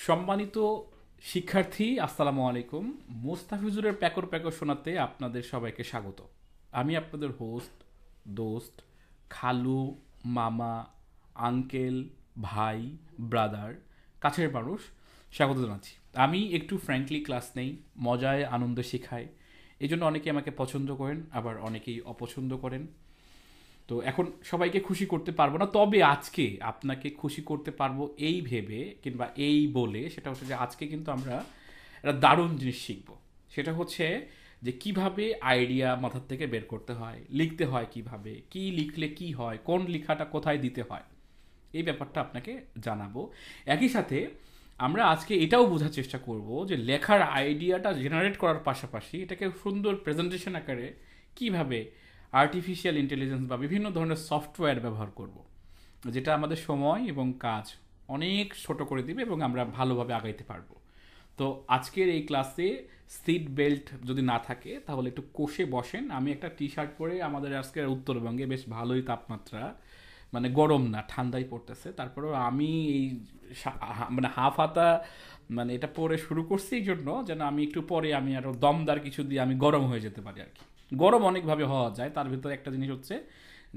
সম্মানিত শিক্ষার্থী, আসসালামু আলাইকুম। মোস্তাফিজুরের প্যাকর প্যাকর শোনাতে আপনাদের সবাইকে স্বাগত। আমি আপনাদের হোস্ট, দোস্ত, খালু, মামা, আঙ্কেল, ভাই, ব্রাদার, কাছের মানুষ স্বাগত জানাচ্ছি। আমি একটু ফ্র্যাঙ্কলি ক্লাস নেই, মজায় আনন্দে শেখাই। এই জন্য অনেকে আমাকে পছন্দ করেন, আবার অনেকেই অপছন্দ করেন। তো এখন সবাইকে খুশি করতে পারবো না, তবে আজকে আপনাকে খুশি করতে পারবো এই ভেবে কিংবা এই বলে, সেটা হচ্ছে যে আজকে কিন্তু আমরা একটা দারুণ জিনিস শিখবো। সেটা হচ্ছে যে কিভাবে আইডিয়া মাথার থেকে বের করতে হয়, লিখতে হয় কিভাবে, কি লিখলে কি হয়, কোন লেখাটা কোথায় দিতে হয়, এই ব্যাপারটা আপনাকে জানাবো। একই সাথে আমরা আজকে এটাও বোঝার চেষ্টা করব যে লেখার আইডিয়াটা জেনারেট করার পাশাপাশি এটাকে সুন্দর প্রেজেন্টেশন আকারে কিভাবে আর্টিফিশিয়াল ইন্টেলিজেন্স বা বিভিন্ন ধরনের সফটওয়্যার ব্যবহার করব, যেটা আমাদের সময় এবং কাজ অনেক ছোট করে দিবে এবং আমরা ভালোভাবে আগাইতে পারবো। তো আজকের এই ক্লাসে সিট বেল্ট যদি না থাকে তাহলে একটু কষে বসেন। আমি একটা টি শার্ট পরে, আমাদের আজকের উত্তরবঙ্গে বেশ ভালোই তাপমাত্রা, মানে গরম না ঠান্ডাই পড়তেছে, তারপরেও আমি এই মানে হাফ হাতা মানে এটা পরে শুরু করছি এই জন্য যেন আমি একটু পরে আমি আরো দমদার কিছু দিয়ে আমি গরম হয়ে যেতে পারি আর কি। গরম অনেকভাবে হওয়া যায়, তার ভিতরে একটা জিনিস হচ্ছে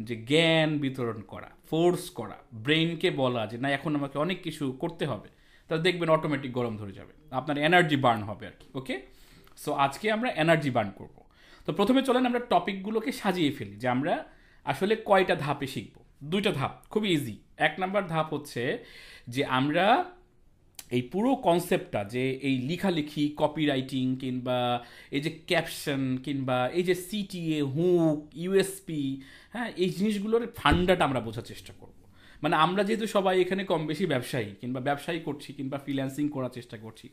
যে জ্ঞান বিতরণ করা, ফোর্স করা, ব্রেনকে বলা যে না এখন আমাকে অনেক কিছু করতে হবে, তাহলে দেখবেন অটোমেটিক গরম ধরে যাবে, আপনার এনার্জি বার্ন হবে আর কি। ওকে, সো আজকে আমরা এনার্জি বার্ন করব। তো প্রথমে চলেন আমরা টপিকগুলোকে সাজিয়ে ফেলি যে আমরা আসলে কয়টা ধাপে শিখবো। দুইটা ধাপ, খুবই ইজি। এক নাম্বার ধাপ হচ্ছে যে আমরা এই পুরো কনসেপ্টটা, যে এই লেখালেখি, কপিরাইটিং কিংবা এই যে ক্যাপশন কিংবা এই যে সিটিএ, হুক, ইউএসপি, হ্যাঁ, এই জিনিসগুলোর ফান্ডাটা আমরা বোঝার চেষ্টা করব। মানে আমরা যেহেতু সবাই এখানে কম বেশি ব্যবসায়ী কিংবা ব্যবসায়ী করছি কিংবা ফ্রিল্যান্সিং করার চেষ্টা করছি,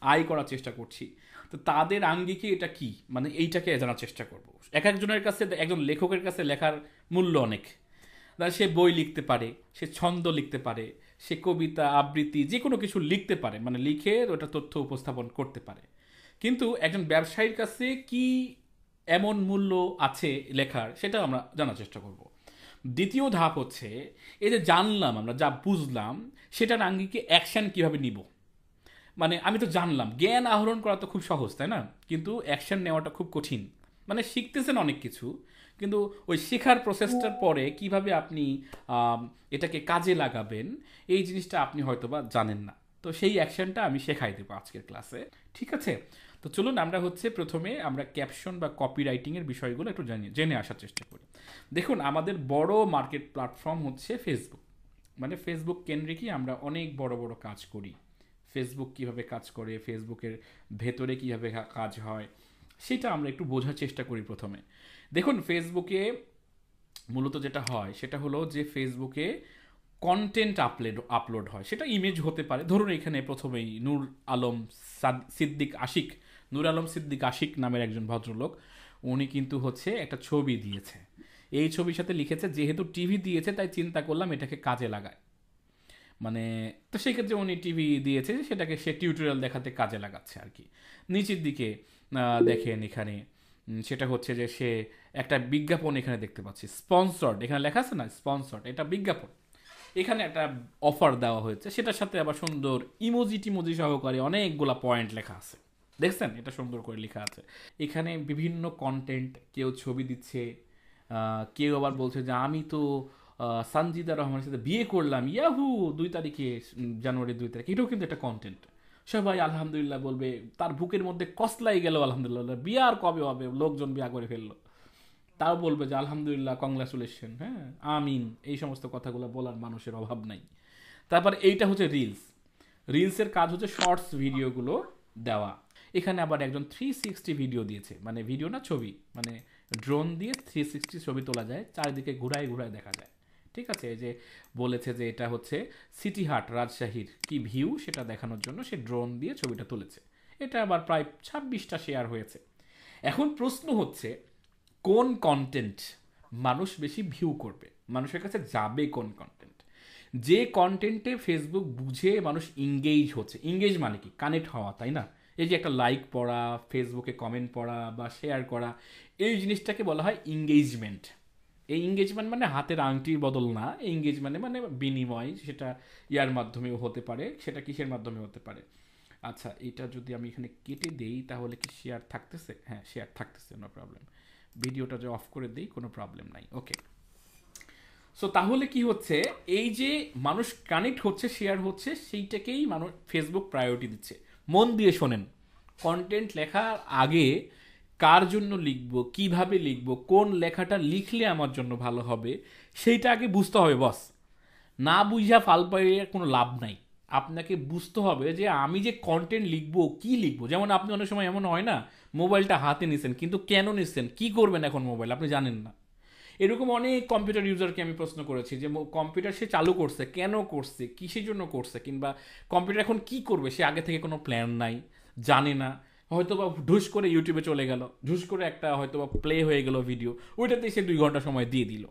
আয় করার চেষ্টা করছি, তো তাদের আঙ্গিকে এটা কি, মানে এইটাকে জানার চেষ্টা করব। এক একজনের কাছে, একজন লেখকের কাছে লেখার মূল্য অনেক। সে বই লিখতে পারে, সে ছন্দ লিখতে পারে, সে কবিতা আবৃত্তি যে কোনো কিছু লিখতে পারে, মানে লিখে ওটা তথ্য উপস্থাপন করতে পারে। কিন্তু একজন ব্যবসায়ীর কাছে কি এমন মূল্য আছে লেখার, সেটা আমরা জানার চেষ্টা করব। দ্বিতীয় ধাপ হচ্ছে এই যে জানলাম, আমরা যা বুঝলাম সেটার আঙ্গিকে অ্যাকশন কিভাবে নিব। মানে আমি তো জানলাম, জ্ঞান আহরণ করা তো খুব সহজ, তাই না? কিন্তু অ্যাকশন নেওয়াটা খুব কঠিন। মানে শিখতেছেন অনেক কিছু, কিন্তু ওই শেখার প্রসেসটার পরে কিভাবে আপনি আম, এটাকে কাজে লাগাবেন, এই জিনিসটা আপনি হয়তোবা জানেন না। তো সেই অ্যাকশনটা আমি শেখাই দেবো আজকের ক্লাসে, ঠিক আছে? তো চলুন আমরা হচ্ছে প্রথমে আমরা ক্যাপশন বা কপিরাইটিংয়ের বিষয়গুলো একটু জেনে আসার চেষ্টা করি। দেখুন, আমাদের বড় মার্কেট প্ল্যাটফর্ম হচ্ছে ফেসবুক। মানে ফেসবুক কেন্দ্রিকই আমরা অনেক বড় বড় কাজ করি। ফেসবুক কিভাবে কাজ করে, ফেসবুকের ভেতরে কিভাবে কাজ হয়, সেটা আমরা একটু বোঝার চেষ্টা করি প্রথমে। দেখুন, ফেসবুকে মূলত যেটা হয় সেটা হলো যে ফেসবুকে কন্টেন্ট আপলোড হয়, সেটা ইমেজ হতে পারে। ধরুন এখানে প্রথমেই নূর আলম সিদ্দিক আশিক, নূর আলম সিদ্দিক আশিক নামের একজন ভদ্রলোক, উনি কিন্তু হচ্ছে একটা ছবি দিয়েছে। এই ছবির সাথে লিখেছে যেহেতু টিভি দিয়েছে তাই চিন্তা করলাম এটাকে কাজে লাগায়। মানে তো সেই ক্ষেত্রে উনি টিভি দিয়েছে, সেটাকে সে টিউটোরিয়াল দেখাতে কাজে লাগাচ্ছে আর কি। নিচের দিকে দেখেন এখানে সেটা হচ্ছে যে সে একটা বিজ্ঞাপন এখানে দেখতে পাচ্ছি, স্পন্সর্ড, এখানে লেখা আছে না স্পন্সর্ড, এটা বিজ্ঞাপন। এখানে একটা অফার দেওয়া হয়েছে, সেটার সাথে আবার সুন্দর ইমোজি টিমোজি সহকারে অনেকগুলা পয়েন্ট লেখা আছে। দেখছেন, এটা সুন্দর করে লেখা আছে। এখানে বিভিন্ন কন্টেন্ট, কেউ ছবি দিচ্ছে, কেউ আবার বলছে যে আমি তো সানজিদা রহমানের সাথে বিয়ে করলাম, ইয়াহু 2 তারিখে, জানুয়ারি 2 তারিখ, এটাও কিন্তু একটা কন্টেন্ট। সবাই আলহামদুলিল্লাহ বলবে, তার বুকের মধ্যে কসলাই গেল আলহামদুলিল্লাহ, বিয়ে আর কবে হবে, লোকজন বিয়া করে ফেললো, তাও বলবে যে আলহামদুলিল্লাহ, কংগ্রাচুলেশন, হ্যাঁ, আমিন, এই সমস্ত কথাগুলো বলার মানুষের অভাব নাই। তারপর এইটা হচ্ছে রিলস। রিলসের কাজ হচ্ছে শর্টস ভিডিওগুলো দেওয়া। এখানে আবার একজন 360 ভিডিও দিয়েছে, মানে ভিডিও না ছবি, মানে ড্রোন দিয়ে 360 ছবি তোলা যায়, চারিদিকে ঘুরায় ঘুরায় দেখা যায়। ঠিক আছে, এই যে বলেছে যে এটা হচ্ছে সিটি হাট রাজশাহীর কি ভিউ সেটা দেখানোর জন্য সে ড্রোন দিয়ে ছবিটা তুলেছে। এটা আবার প্রায় 26টা শেয়ার হয়েছে। এখন প্রশ্ন হচ্ছে কোন কন্টেন্ট মানুষ বেশি ভিউ করবে, মানুষের কাছে যাবে কোন কন্টেন্ট। যে কন্টেন্টে ফেসবুক বুঝে মানুষ ইংগেজ হচ্ছে, ইংগেজ মানে কি, কানেক্ট হওয়া, তাই না? এই যে একটা লাইক পড়া, ফেসবুকে কমেন্ট পড়া বা শেয়ার করা, এই জিনিসটাকে বলা হয় ইংগেজমেন্ট। এই এঙ্গেজমেন্ট মানে হাতের আংটির বদল না, এঙ্গেজমেন্ট মানে বিনিময়, সেটা ইয়ার মাধ্যমেও হতে পারে, সেটা কিসের মাধ্যমে হতে পারে। আচ্ছা, এটা যদি আমি এখানে কেটে দেই তাহলে কি শেয়ার থাকতেছে? হ্যাঁ, শেয়ার থাকতেছে, নো প্রবলেম। ভিডিওটা যে অফ করে দিই কোনো প্রবলেম নাই, ওকে। সো তাহলে কি হচ্ছে, এই যে মানুষ কানেক্ট হচ্ছে, শেয়ার হচ্ছে, সেইটাকেই মানুষ ফেসবুক প্রায়োরিটি দিচ্ছে। মন দিয়ে শোনেন, কন্টেন্ট লেখার আগে কার জন্য লিখবো, কিভাবে লিখবো, কোন লেখাটা লিখলে আমার জন্য ভালো হবে, সেইটা আগে বুঝতে হবে বস। না বুঝা ফাল পাইয়ে কোনো লাভ নাই। আপনাকে বুঝতে হবে যে আমি যে কন্টেন্ট লিখবো, কি লিখবো। যেমন আপনি অনেক সময় এমন হয় না, মোবাইলটা হাতে নিছেন, কিন্তু কেন নিচ্ছেন, কি করবেন এখন মোবাইল আপনি জানেন না। এরকম অনেক কম্পিউটার ইউজারকে আমি প্রশ্ন করেছি যে কম্পিউটার সে চালু করছে, কেন করছে, কিসের জন্য করছে, কিংবা কম্পিউটার এখন কি করবে, সে আগে থেকে কোনো প্ল্যান নাই, জানে না। হয়তো বা ঢুস করে ইউটিউবে চলে গেল, ঢুস করে একটা হয়তো বা প্লে হয়ে গেল ভিডিও, ওইটাতে সে 2 ঘন্টা সময় দিয়ে দিল।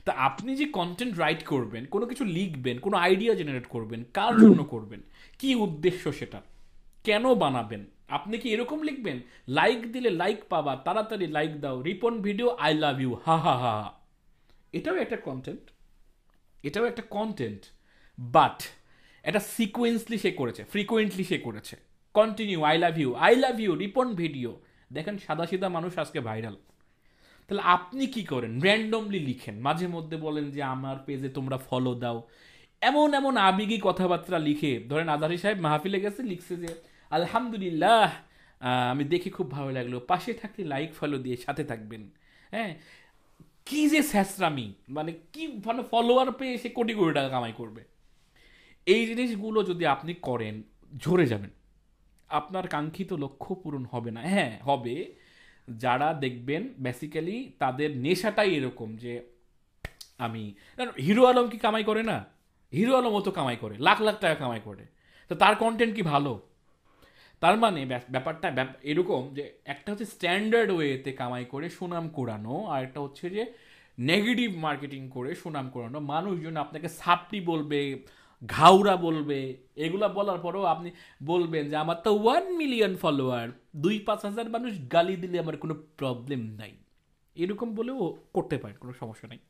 তা আপনি যে কন্টেন্ট রাইট করবেন, কোনো কিছু লিখবেন, কোনো আইডিয়া জেনারেট করবেন, কার জন্য করবেন, কি উদ্দেশ্য সেটা, কেন বানাবেন। আপনি কি এরকম লিখবেন, লাইক দিলে লাইক পাবা, তাড়াতাড়ি লাইক দাও, Ripon video, I love you, হা হা হা হা। এটাও একটা কন্টেন্ট, এটাও একটা কন্টেন্ট, বাট এটা সিকোয়েন্সলি সে করেছে, ফ্রিকোয়েন্টলি সে করেছে। Continue, I love you, Ripon video. দেখেন সাদাসিধা মানুষ আজকে ভাইরাল। তাহলে আপনি কি করেন, র্যান্ডমলি লিখেন, মাঝে মধ্যে বলেন যে আমার পেজে তোমরা ফলো দাও, এমন এমন আবেগী কথাবার্তা লিখে। ধরেন আজহারি সাহেব মাহফিলে গেছে, লিখছে যে আলহামদুলিল্লাহ, আমি দেখে খুব ভালো লাগলো, পাশে থাকলে লাইক ফলো দিয়ে সাথে থাকবেন। হ্যাঁ, কি যে স্যাসরামি, মানে কি, মানে ফলোয়ার পেয়ে সে কোটি কোটি টাকা কামাই করবে। এই জিনিসগুলো যদি আপনি করেন, ঝরে যাবেন, আপনার কাঙ্ক্ষিত লক্ষ্য পূরণ হবে না। হ্যাঁ হবে, যারা দেখবেন বেসিক্যালি তাদের নেশাটাই এরকম যে আমি, হিরো আলম কি কামাই করে না? হিরো আলমও তো কামাই করে, লাখ লাখ টাকা কামাই করে, তো তার কন্টেন্ট কি ভালো? তার মানে ব্যাপারটা এরকম যে একটা হচ্ছে স্ট্যান্ডার্ড ওয়েতে কামাই করে সুনাম কুড়ানো, আর একটা হচ্ছে যে নেগেটিভ মার্কেটিং করে সুনাম কুড়ানো। মানুষজন আপনাকে সাপটি বলবে, ঘাউরা বলবে, এগুলা বলার পরেও আপনি বলবেন যে আমার তো 1 মিলিয়ন ফলোয়ার, 2-5 হাজার মানুষ গালি দিলে আমার কোনো প্রবলেম নাই, এরকম বলেও করতে পারেন, কোনো সমস্যা নাই।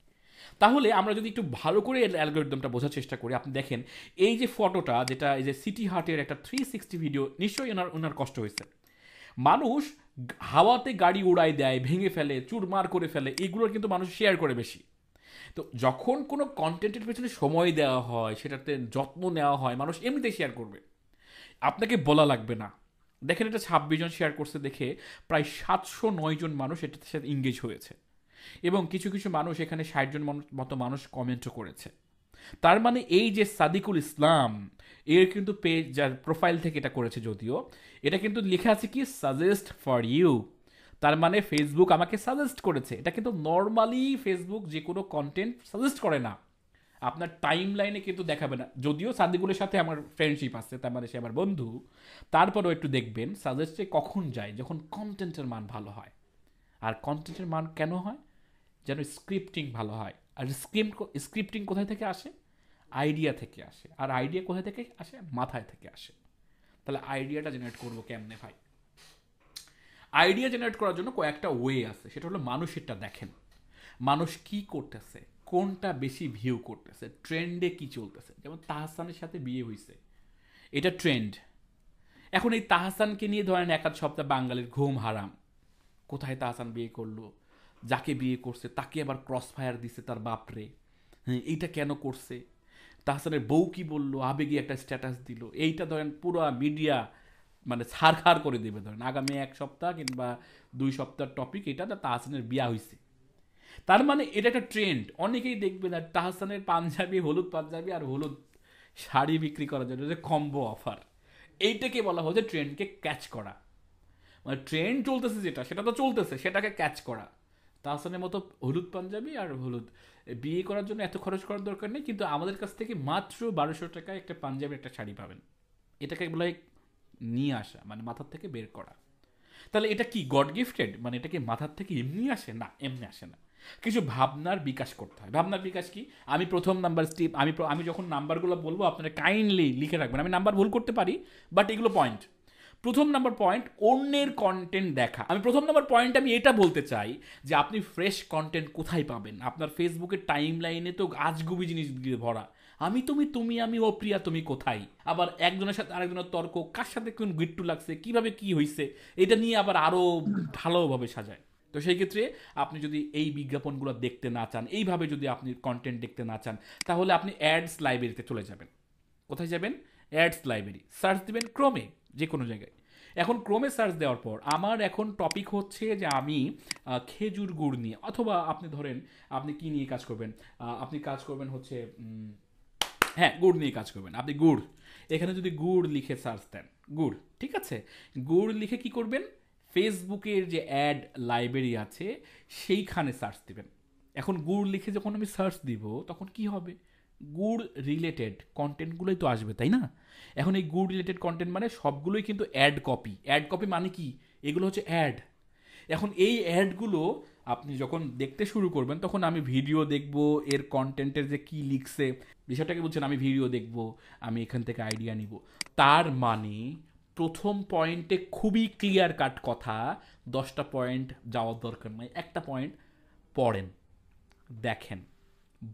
তাহলে আমরা যদি একটু ভালো করে অ্যালগোরিদমটা বোঝার চেষ্টা করি, আপনি দেখেন এই যে ফটোটা, যেটা এই যে সিটি হার্টের একটা 360 ভিডিও, নিশ্চয়ই ওনার কষ্ট হয়েছে। মানুষ হাওয়াতে গাড়ি উড়াই দেয়, ভেঙে ফেলে, চুরমার করে ফেলে, এগুলোর কিন্তু মানুষ শেয়ার করে বেশি। তো যখন কোনো কন্টেন্টের পেছনে সময় দেওয়া হয়, সেটাতে যত্ন নেওয়া হয়, মানুষ এমনিতেই শেয়ার করবে, আপনাকে বলা লাগবে না। দেখেন এটা 26 জন শেয়ার করছে, দেখে প্রায় 709 জন মানুষ এটার সাথে ইংগেজ হয়েছে, এবং কিছু কিছু মানুষ এখানে 60 জন মতো মানুষ কমেন্টও করেছে। তার মানে এই যে সাদিকুল ইসলাম, এর কিন্তু পেজ, যার প্রোফাইল থেকে এটা করেছে, যদিও এটা কিন্তু লেখা আছে কি সাজেস্ট ফর ইউ, তার মানে ফেসবুক আমাকে সাজেস্ট করেছে। এটা কিন্তু নর্মালি ফেসবুক যে কোনো কন্টেন্ট সাজেস্ট করে না, আপনার টাইম লাইনে কিন্তু দেখাবে না। যদিও সাদিকুলের সাথে আমার ফ্রেন্ডশিপ আছে, তার মানে সে আমার বন্ধু, তারপরেও একটু দেখবেন সাজেস্টে কখন যায়, যখন কন্টেন্টের মান ভালো হয়। আর কন্টেন্টের মান কেন হয়? যেন স্ক্রিপ্টিং ভালো হয়। আর স্ক্রিপ্টিং কোথায় থেকে আসে? আইডিয়া থেকে আসে। আর আইডিয়া কোথায় থেকে আসে? মাথায় থেকে আসে। তাহলে আইডিয়াটা জেনারেট করবো কেমনে ভাই? আইডিয়া জেনারেট করার জন্য কয়েকটা ওয়ে আছে, সেটা হলো মানুষেরটা দেখেন, মানুষ কি করতেছে, কোনটা বেশি ভিউ করতেছে, ট্রেন্ডে কি চলতেছে। যেমন তাহসানের সাথে বিয়ে হয়েছে, এটা ট্রেন্ড। এখন এই তাহসানকে নিয়ে ধরেন 1-8 সপ্তাহ বাঙালির ঘুম হারাম, কোথায় তাহসান বিয়ে করলো, যাকে বিয়ে করছে তাকে আবার ক্রস ফায়ার দিছে তার বাপরে, হ্যাঁ এইটা কেন করছে, তাহসানের বউ কি বললো, আবেগে একটা স্ট্যাটাস দিল, এইটা ধরেন পুরো মিডিয়া মানে ছাড়খাড় করে দেবে। ধরেন আগামী 1 সপ্তাহ কিংবা 2 সপ্তাহ টপিক এটা, তাহসানের বিয়া হয়েছে। তার মানে এটা একটা ট্রেন্ড। অনেকেই দেখবেন আর তাহসানের পাঞ্জাবি, হলুদ পাঞ্জাবি আর হলুদ শাড়ি বিক্রি করার জন্য যে কম্বো অফার, এইটাকে বলা হচ্ছে ট্রেন্ডকে ক্যাচ করা। মানে ট্রেন্ড চলতেছে যেটা, সেটা তো চলতেছে, সেটাকে ক্যাচ করা। তাহসানের মতো হলুদ পাঞ্জাবি আর হলুদ বিয়ে করার জন্য এত খরচ করার দরকার নেই, কিন্তু আমাদের কাছ থেকে মাত্র 1200 টাকায় একটা পাঞ্জাবি, একটা শাড়ি পাবেন। এটাকে বলা হয় নিয়ে আসা, মানে মাথার থেকে বের করা। তাহলে এটা কি গড গিফটেড? মানে এটা কি মাথার থেকে এমনি আসে? না, এমনি আসে না, কিছু ভাবনার বিকাশ করতে হয়। ভাবনার বিকাশ কি? আমি প্রথম নাম্বার স্টেপ, আমি যখন নাম্বারগুলো বলবো আপনারা কাইন্ডলি লিখে রাখবেন। আমি নাম্বার ভুল করতে পারি, বাট এগুলো পয়েন্ট। প্রথম নাম্বার পয়েন্ট, অন্যের কন্টেন্ট দেখা। আমি প্রথম নাম্বার পয়েন্ট আমি এটা বলতে চাই যে আপনি ফ্রেশ কন্টেন্ট কোথায় পাবেন? আপনার ফেসবুকের টাইম লাইনে তো আজগুবি জিনিস দিয়ে ভরা। আমি তুমি, তুমি আমি, ও প্রিয়া তুমি কোথায়, আবার একজনের সাথে আরেকজনের তর্ক, কার সাথে কোন গিট্টু লাগছে, কিভাবে কি হয়েছে, এটা নিয়ে আবার আরও ভালোভাবে সাজায়। তো সেই ক্ষেত্রে আপনি যদি এই বিজ্ঞাপনগুলো দেখতে না চান, এইভাবে যদি আপনি কন্টেন্ট দেখতে না চান, তাহলে আপনি অ্যাডস লাইব্রেরিতে চলে যাবেন। কোথায় যাবেন? অ্যাডস লাইব্রেরি সার্চ দিবেন ক্রোমে, যে কোনো জায়গায়। এখন ক্রোমে সার্চ দেওয়ার পর আমার এখন টপিক হচ্ছে যে আমি খেজুর গুড় নিয়ে, অথবা আপনি ধরেন আপনি কি নিয়ে কাজ করবেন, আপনি কাজ করবেন হচ্ছে হ্যাঁ গুড় নিয়ে কাজ করবেন, আপনি গুড়, এখানে যদি গুড় লিখে সার্চ দেন, গুড়, ঠিক আছে, গুড় লিখে কি করবেন, ফেসবুকের যে অ্যাড লাইব্রেরি আছে সেইখানে সার্চ দিবেন। এখন গুড় লিখে যখন আমি সার্চ দিব তখন কি হবে, গুড় রিলেটেড কন্টেন্টগুলোই তো আসবে, তাই না? এখন এই গুড় রিলেটেড কন্টেন্ট মানে সবগুলোই কিন্তু অ্যাড কপি। অ্যাড কপি মানে কি, এগুলো হচ্ছে অ্যাড। এখন এই অ্যাডগুলো আপনি যখন দেখতে শুরু করবেন তখন আমি ভিডিও দেখব, এর কন্টেন্টের যে কি লিখছে, বিষয়টাকে বলছেন আমি ভিডিও দেখব, আমি এখান থেকে আইডিয়া নিব। তার মানে প্রথম পয়েন্টে খুবই ক্লিয়ার কাট কথা, 10টা পয়েন্ট যাওয়ার দরকার নয়, একটা পয়েন্ট পড়েন, দেখেন,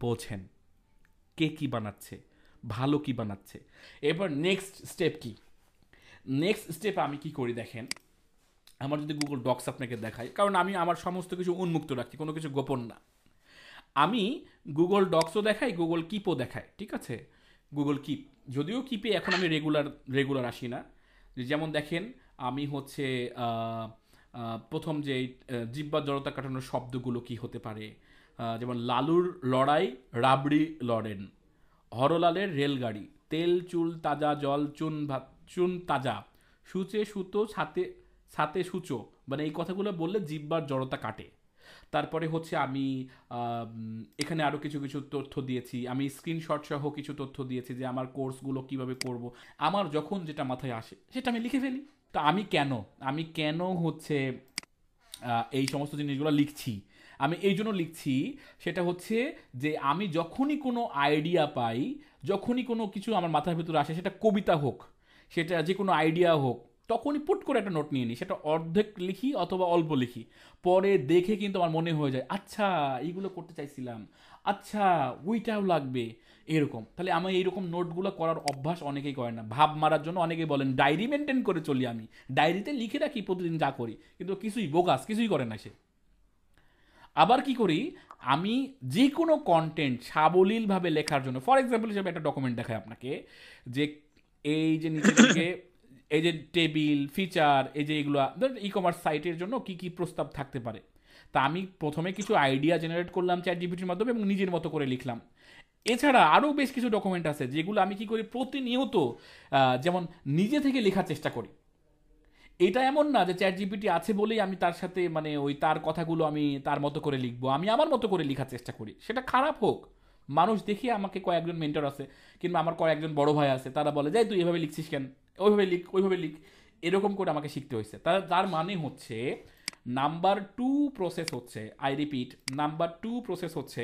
বোঝেন কে কি বানাচ্ছে, ভালো কি বানাচ্ছে। এবার নেক্সট স্টেপ কি, নেক্সট স্টেপ আমি কি করি দেখেন, আমার যদি গুগল ডক্স আপনাকে দেখাই, কারণ আমি আমার সমস্ত কিছু উন্মুক্ত রাখি, কোনো কিছু গোপন না, আমি গুগল ডক্সও দেখাই, গুগল কিপও দেখাই, ঠিক আছে, গুগল কিপ, যদিও কিপে এখন আমি রেগুলার আসি না। যেমন দেখেন আমি হচ্ছে প্রথম যে জিব্বা জড়তা কাটানোর শব্দগুলো কি হতে পারে, যেমন লালুর লড়াই রাবড়ি লড়েন, হরলালের রেলগাড়ি, তেল চুল তাজা জল চুন ভাত চুন তাজা, সূচে সুতো ছাতে ছাতে সূচো, মানে এই কথাগুলো বললে জিব্বার জড়তা কাটে। তারপরে হচ্ছে আমি এখানে আরও কিছু কিছু তথ্য দিয়েছি, আমি স্ক্রিনশট সহ কিছু তথ্য দিয়েছি যে আমার কোর্সগুলো কিভাবে করব, আমার যখন যেটা মাথায় আসে সেটা আমি লিখে ফেলি। তো আমি কেন হচ্ছে এই সমস্ত জিনিসগুলো লিখছি, আমি এই জন্য লিখছি, সেটা হচ্ছে যে আমি যখনই কোনো আইডিয়া পাই, যখনই কোনো কিছু আমার মাথার ভিতরে আসে, সেটা কবিতা হোক, সেটা যে কোনো আইডিয়া হোক, তখনই পুট করে একটা নোট নিয়ে নিই, সেটা অর্ধেক লিখি অথবা অল্প লিখি, পরে দেখে কিন্তু আমার মনে হয়ে যায় আচ্ছা এইগুলো করতে চাইছিলাম, আচ্ছা ওইটাও লাগবে, এরকম। তাহলে আমি এইরকম নোটগুলো করার অভ্যাস অনেকেই করে না, ভাব মারার জন্য অনেকেই বলেন ডায়েরি মেনটেন করে চলি, আমি ডায়েরিতে লিখে রাখি প্রতিদিন যা করি, কিন্তু কিছুই বোগাস, কিছুই করে না সে। আবার কি করি, আমি যে কোনো কন্টেন্ট সাবলীলভাবে লেখার জন্য, ফর এক্সাম্পল হিসেবে একটা ডকুমেন্ট দেখায় আপনাকে, যে এই যে নিচের দিকে এই যে টেবিল ফিচার, এই যে এগুলো ই কমার্স সাইটের জন্য কি কি প্রস্তাব থাকতে পারে, তা আমি প্রথমে কিছু আইডিয়া জেনারেট করলাম চ্যাট জিপিটির মাধ্যমে এবং নিজের মতো করে লিখলাম। এছাড়া আরও বেশ কিছু ডকুমেন্ট আছে যেগুলো আমি কি করি প্রতিনিয়ত যেমন নিজে থেকে লেখার চেষ্টা করি। এটা এমন না যে চ্যাট জিপিটি আছে বলেই আমি তার সাথে মানে ওই তার কথাগুলো আমি তার মতো করে লিখবো, আমি আমার মতো করে লেখার চেষ্টা করি, সেটা খারাপ হোক। মানুষ দেখি আমাকে কয়েকজন মেন্টর আছে কিংবা আমার কয়েকজন বড় ভাই আছে, তারা বলে যাই তুই এভাবে লিখছিস কেন, ওইভাবে লিখ ওইভাবে লিখ, এরকম করে আমাকে শিখতে হয়েছে। তার মানে হচ্ছে নাম্বার টু প্রসেস হচ্ছে, I repeat, number to process হচ্ছে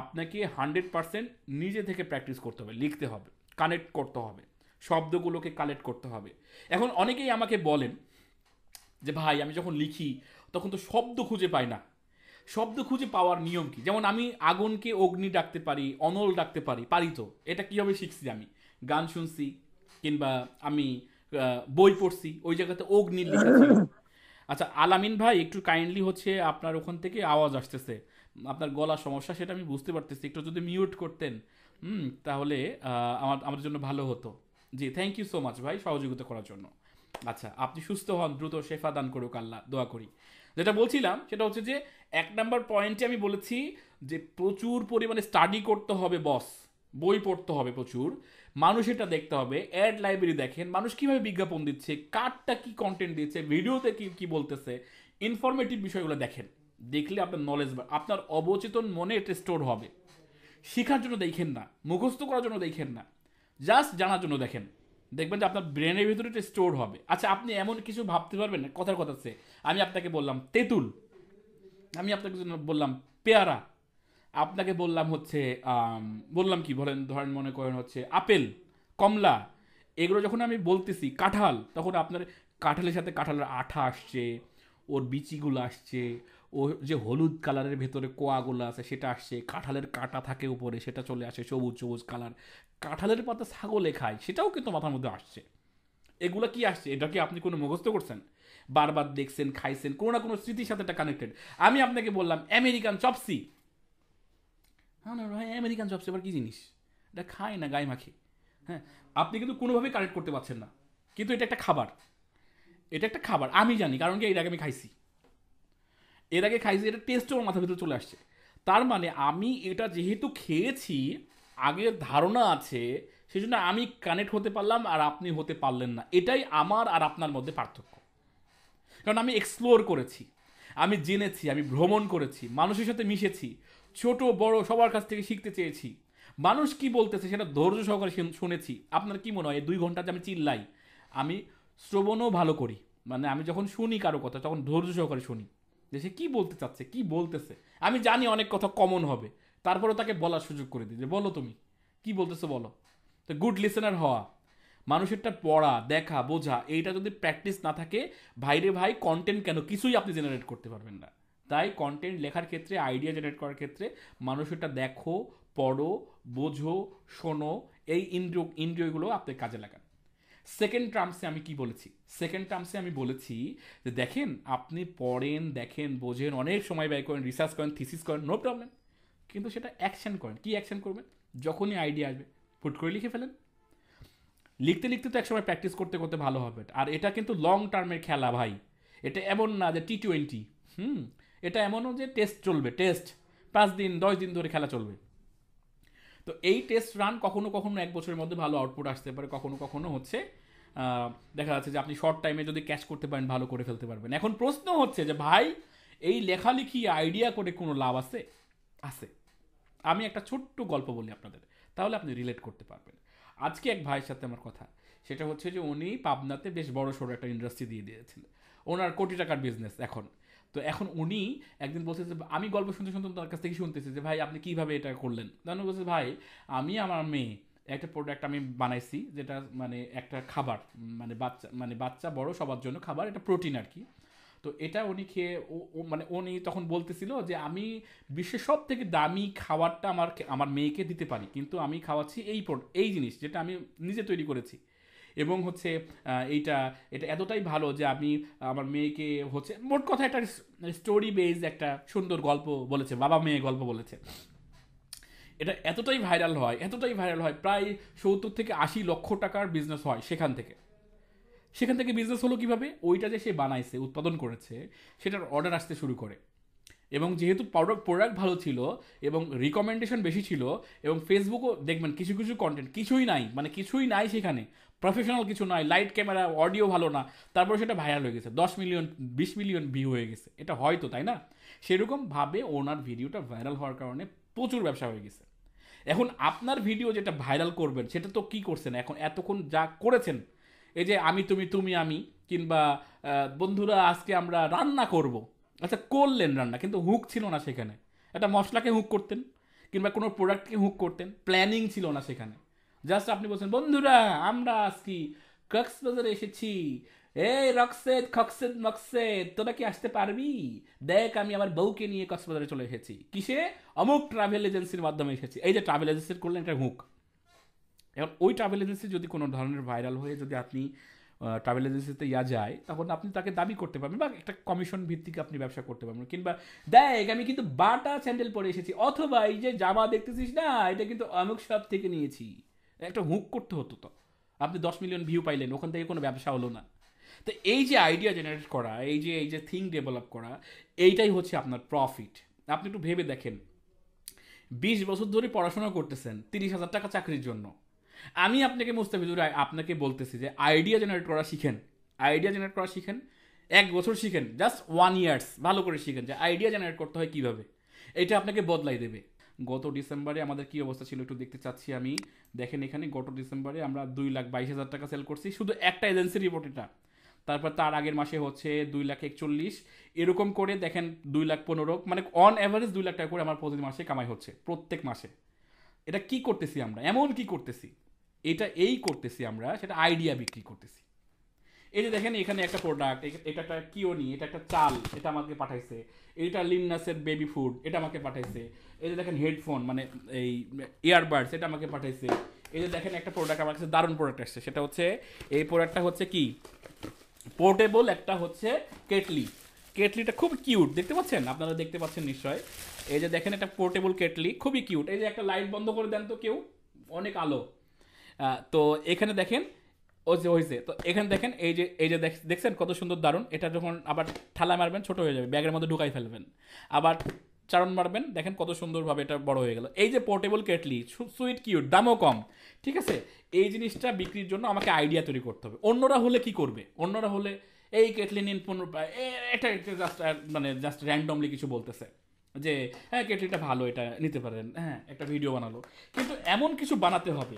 আপনাকে 100% নিজে থেকে প্র্যাকটিস করতে হবে, লিখতে হবে, কানেক্ট করতে হবে, শব্দগুলোকে কালেক্ট করতে হবে। এখন অনেকেই আমাকে বলেন যে ভাই আমি যখন লিখি তখন তো শব্দ খুঁজে পাই না, শব্দ খুঁজে পাওয়ার নিয়ম কি? যেমন আমি আগুনকে অগ্নি ডাকতে পারি, অনল ডাকতে পারি, পারি তো, এটা কীভাবে শিখছি? আমি গান শুনছি কিংবা আমি বই পড়ছি, ওই জায়গাতে অগ্নি লেখা ছিল। আচ্ছা আলামিন ভাই একটু কাইন্ডলি হচ্ছে আপনার ওখান থেকে আওয়াজ আসতেছে, আপনার গলা সমস্যা সেটা আমি বুঝতে পারতেছি, একটু যদি মিউট করতেন তাহলে আমাদের জন্য ভালো হতো। জি থ্যাংক ইউ সো মাচ ভাই সহযোগিতা করার জন্য। আচ্ছা আপনি সুস্থ হন, দ্রুত শেফা দান করুক আল্লাহ, দোয়া করি। যেটা বলছিলাম সেটা হচ্ছে যে 1 নম্বর পয়েন্টে আমি বলেছি যে প্রচুর পরিমাণে স্টাডি করতে হবে বস, বই পড়তে হবে প্রচুর, মানুষ এটা দেখতে হবে, অ্যাড লাইব্রেরি দেখেন মানুষ কীভাবে বিজ্ঞাপন দিচ্ছে, কার্ডটা কি কন্টেন্ট দিচ্ছে, ভিডিওতে কি কি বলতেছে, ইনফরমেটিভ বিষয়গুলো দেখেন, দেখলে আপনার নলেজ আপনার অবচেতন মনে এটা স্টোর হবে। শেখার জন্য দেখেন না, মুখস্থ করার জন্য দেখেন না, জাস্ট জানার জন্য দেখেন, দেখবেন যে আপনার ব্রেনের ভিতরে এটা স্টোর হবে। আচ্ছা আপনি এমন কিছু ভাবতে পারবেন না, কথার কথা আছে, আমি আপনাকে বললাম তেঁতুল, আমি আপনাকে বললাম পেয়ারা, আপনাকে বললাম হচ্ছে বললাম কি বলেন, ধরেন মনে করেন হচ্ছে আপেল, কমলা, এগুলো যখন আমি বলতেছি কাঁঠাল, তখন আপনার কাঁঠালের সাথে কাঁঠালের আঠা আসছে, ওর বিচিগুলো আসছে, ও যে হলুদ কালারের ভেতরে কোয়াগুলো আছে সেটা আসছে, কাঁঠালের কাঁটা থাকে উপরে সেটা চলে আসে সবুজ সবুজ কালার, কাঁঠালের পাতা ছাগলে খায় সেটাও কিন্তু মাথার মধ্যে আসছে। এগুলো কি আসছে? এটা কি আপনি কোনো মুখস্থ করছেন? বারবার দেখছেন, খাইছেন, কোনো না কোনো স্মৃতির সাথে এটা কানেক্টেড। আমি আপনাকে বললাম আমেরিকান চপসি, হ্যাঁ না ভাই আমেরিকান চপসি আবার কি জিনিস? এটা খায় না, গায়ে মাখে। হ্যাঁ, আপনি কিন্তু কোনোভাবেই কানেক্ট করতে পারছেন না, কিন্তু এটা একটা খাবার। এটা একটা খাবার আমি জানি, কারণ কি এর আগে আমি খাইছি, এটা টেস্টও আমার মাথার ভিতরে চলে আসছে। তার মানে আমি এটা যেহেতু খেয়েছি, আগের ধারণা আছে, সেই জন্য আমি কানেক্ট হতে পারলাম আর আপনি হতে পারলেন না। এটাই আমার আর আপনার মধ্যে পার্থক্য। কারণ আমি এক্সপ্লোর করেছি, আমি জেনেছি, আমি ভ্রমণ করেছি, মানুষের সাথে মিশেছি, ছোট বড় সবার কাছ থেকে শিখতে চেয়েছি, মানুষ কি বলতেছে সেটা ধৈর্য সহকারে শুনেছি। আপনার কি মনে হয় এই 2 ঘন্টা যে আমি চিল্লাই, আমি শ্রবণও ভালো করি, মানে আমি যখন শুনি কারো কথা তখন ধৈর্য সহকারে শুনি যে সে কী বলতে চাচ্ছে, কি বলতেছে। আমি জানি অনেক কথা কমন হবে, তারপরেও তাকে বলার সুযোগ করে দিই যে বলো তুমি কি বলতেছো বলো। তো গুড লিসেনার হওয়া, মানুষেরটা পড়া দেখা বোঝা, এইটা যদি প্র্যাকটিস না থাকে, ভাইরে ভাই কন্টেন্ট কেন কিছুই আপনি জেনারেট করতে পারবেন না। তাই কন্টেন্ট লেখার ক্ষেত্রে, আইডিয়া জেনারেট করার ক্ষেত্রে মানুষেরটা দেখো, পড়ো, বোঝো, শোনো, এই ইন্দ্রিয়গুলো আপনি কাজে লাগান। সেকেন্ড টার্মসে আমি কি বলেছি? সেকেন্ড টার্মসে আমি বলেছি যে দেখেন, আপনি পড়েন, দেখেন, বোঝেন, অনেক সময় ব্যয় করেন, রিসার্চ করেন, থিসিস করেন, নো প্রবলেম, কিন্তু সেটা অ্যাকশন করেন। কি অ্যাকশন করবেন? যখনই আইডিয়া আসবে ফুট করে লিখে ফেলেন। লিখতে লিখতে তো একসময় প্র্যাকটিস করতে করতে ভালো হবে। আর এটা কিন্তু লং টার্মের খেলা ভাই। এটা এমন না যে T20, হুম, এটা এমনও যে টেস্ট চলবে, টেস্ট 5 দিন 10 দিন ধরে খেলা চলবে। তো এই টেস্ট রান কখনো কখনো 1 বছরের মধ্যে ভালো আউটপুট আসতে পারে, কখনো কখনো হচ্ছে দেখা যাচ্ছে যে আপনি শর্ট টাইমে যদি ক্যাচ করতে পারেন ভালো করে ফেলতে পারবেন। এখন প্রশ্ন হচ্ছে যে ভাই এই লেখালেখি আইডিয়া করে কোনো লাভ আছে? আছে। আমি একটা ছোট্ট গল্প বলি আপনাদের, তাহলে আপনি রিলেট করতে পারবেন। আজকে এক ভাইয়ের সাথে আমার কথা, সেটা হচ্ছে যে উনি পাবনাতে বেশ বড় সড়ো একটা ইন্ডাস্ট্রি দিয়ে দিয়েছেন, ওনার কোটি টাকার বিজনেস এখন। তো এখন উনি একদিন বলছে যে, আমি গল্প শুনতে শুনতে তার কাছ থেকে শুনতেছি যে ভাই আপনি কীভাবে এটা করলেন। তখন বলছে ভাই আমি আমার মেয়ে একটা প্রোডাক্ট আমি বানাইছি, যেটা মানে একটা খাবার, মানে বাচ্চা বড় সবার জন্য খাবার, এটা প্রোটিন আর কি। তো এটা উনি খেয়ে মানে উনি তখন বলতেছিল যে আমি বিশ্বের সব থেকে দামি খাবারটা আমার আমার মেয়েকে দিতে পারি, কিন্তু আমি খাওয়াচ্ছি এই জিনিস যেটা আমি নিজে তৈরি করেছি, এবং হচ্ছে এইটা এটা এতটাই ভালো যে আমি আমার মেয়েকে হচ্ছে, মোট কথা একটা স্টোরি বেজ একটা সুন্দর গল্প বলেছে, বাবা মেয়ে গল্প বলেছে। এটা এতটাই ভাইরাল হয়, প্রায় 70 থেকে 80 লক্ষ টাকার বিজনেস হয় সেখান থেকে বিজনেস হলো কিভাবে? ওইটা যে সে বানাইছে, উৎপাদন করেছে, সেটার অর্ডার আসতে শুরু করে, এবং যেহেতু প্রোডাক্ট ভালো ছিল এবং রিকমেন্ডেশন বেশি ছিল, এবং ফেসবুকও দেখবেন কিছু কিছু কন্টেন্ট কিছুই নাই সেখানে, প্রফেশনাল কিছু নাই, লাইট ক্যামেরা অডিও ভালো না, তারপরে সেটা ভাইরাল হয়ে গেছে, 10 মিলিয়ন 20 মিলিয়ন ভিউ হয়ে গেছে। এটা হয়তো তাই না? সেরকমভাবে ওনার ভিডিওটা ভাইরাল হওয়ার কারণে প্রচুর ব্যবসা হয়ে গেছে। এখন আপনার ভিডিও যেটা ভাইরাল করবেন সেটা তো কি করছেন এখন, এতক্ষণ যা করেছেন, এই যে আমি তুমি তুমি আমি, কিংবা বন্ধুরা আজকে আমরা রান্না করব, আচ্ছা করলেন রান্না, কিন্তু হুক ছিল না সেখানে। একটা মশলাকে হুক করতেন, কিংবা কোনো প্রোডাক্টকে হুক করতেন, প্ল্যানিং ছিল না সেখানে। জাস্ট আপনি বলছেন বন্ধুরা আমরা আজকে কক্সবাজারে এসেছি, এই রকসেদ খকসেদ মকসেদ তোরা কি আসতে পারবি, দেখ আমি আমার বউকে নিয়ে কক্সবাজারে চলে এসেছি, কিসে, অমুক ট্রাভেল এজেন্সির মাধ্যমে এসেছি। এই যে ট্রাভেল এজেন্সির করলেন একটা হুক। এখন ওই ট্রাভেল এজেন্সি যদি কোনো ধরনের ভাইরাল হয়ে যদি আপনি ট্রাভেল এজেন্সিতে যায়, তখন আপনি তাকে দাবি করতে পারবেন, বা একটা কমিশন ভিত্তিক আপনি ব্যবসা করতে পারবেন, কিংবা দেখ আমি কিন্তু বাটা স্যান্ডেল পরে এসেছি, অথবা এই যে জামা দেখতেছিস না এটা কিন্তু অমুক শপ থেকে নিয়েছি। একটা হুক করতে হতো, তো আপনি 10 মিলিয়ন ভিউ পাইলেন, ওখান থেকে কোনো ব্যবসা হলো না। তো এই যে আইডিয়া জেনারেট করা, এই যে থিং ডেভেলপ করা, এইটাই হচ্ছে আপনার প্রফিট। আপনি একটু ভেবে দেখেন, 20 বছর ধরে পড়াশোনা করতেছেন 30,000 টাকা চাকরির জন্য। আমি আপনাকে মুস্তাফিজুর আপনাকে বলতেছি যে আইডিয়া জেনারেট করা শিখেন, 1 বছর শিখেন, জাস্ট 1 ইয়ার্স ভালো করে শিখেন যে আইডিয়া জেনারেট করতে হয় কীভাবে। এটা আপনাকে বদলাই দেবে। গত ডিসেম্বরে আমাদের কি অবস্থা ছিল একটু দেখতে চাচ্ছি আমি। দেখেন এখানে গত ডিসেম্বরে আমরা 2,22,000 টাকা সেল করছি, শুধু একটা এজেন্সি রিপোর্ট এটা। তারপর তার আগের মাসে হচ্ছে 2,41,000, এরকম করে দেখেন 2,15,000, মানে অন অ্যাভারেজ 2 লাখ টাকা করে আমার প্রতি মাসে কামাই হচ্ছে প্রত্যেক মাসে। এটা কি করতেছি আমরা, এমন কি করতেছি? এটা এই করতেছি আমরা, সেটা আইডিয়া বিক্রি করতেছি। এই যে দেখেন এখানে একটা প্রোডাক্ট, এটা একটা কিওনি, এটা একটা চাল, এটা আমাকে পাঠাইছে। এটা লিমনাসের বেবি ফুড, এটা আমাকে পাঠাইছে। এই যে দেখেন হেডফোন মানে এই ইয়ারবাডস, এটা আমাকে পাঠাইছে। এই যে দেখেন একটা প্রোডাক্ট আমার কাছে দারুণ প্রোডাক্ট আসছে, সেটা হচ্ছে এই প্রোডাক্টটা হচ্ছে কি পোর্টেবল একটা হচ্ছে কেটলি। কেটলিটা খুব কিউট, দেখতে পাচ্ছেন, আপনারা দেখতে পাচ্ছেন নিশ্চয়। এই যে দেখেন একটা পোর্টেবল কেটলি, খুবই কিউট। এই যে একটা লাইট বন্ধ করে দেন তো কেউ, অনেক আলো। তো এখানে দেখেন ও যে হয়েছে, তো এখানে দেখেন এই যে দেখছেন কত সুন্দর দারুণ। এটা যখন আবার ঠালা মারবেন ছোট হয়ে যাবে, ব্যাগের মধ্যে ঢুকাই ফেলবেন। আবার চারণ মারবেন, দেখেন কত সুন্দরভাবে এটা বড় হয়ে গেল। এই যে পোর্টেবল কেটলি, সুইট কিউট, দামও কম, ঠিক আছে। এই জিনিসটা বিক্রির জন্য আমাকে আইডিয়া তৈরি করতে হবে। অন্যরা হলে কি করবে? অন্যরা হলে এই কেটলি নিন 15, এটা জাস্ট মানে জাস্ট র্যান্ডমলি কিছু বলতেছে যে হ্যাঁ কেটলিটা ভালো, এটা নিতে পারেন, হ্যাঁ একটা ভিডিও বানালো। কিন্তু এমন কিছু বানাতে হবে,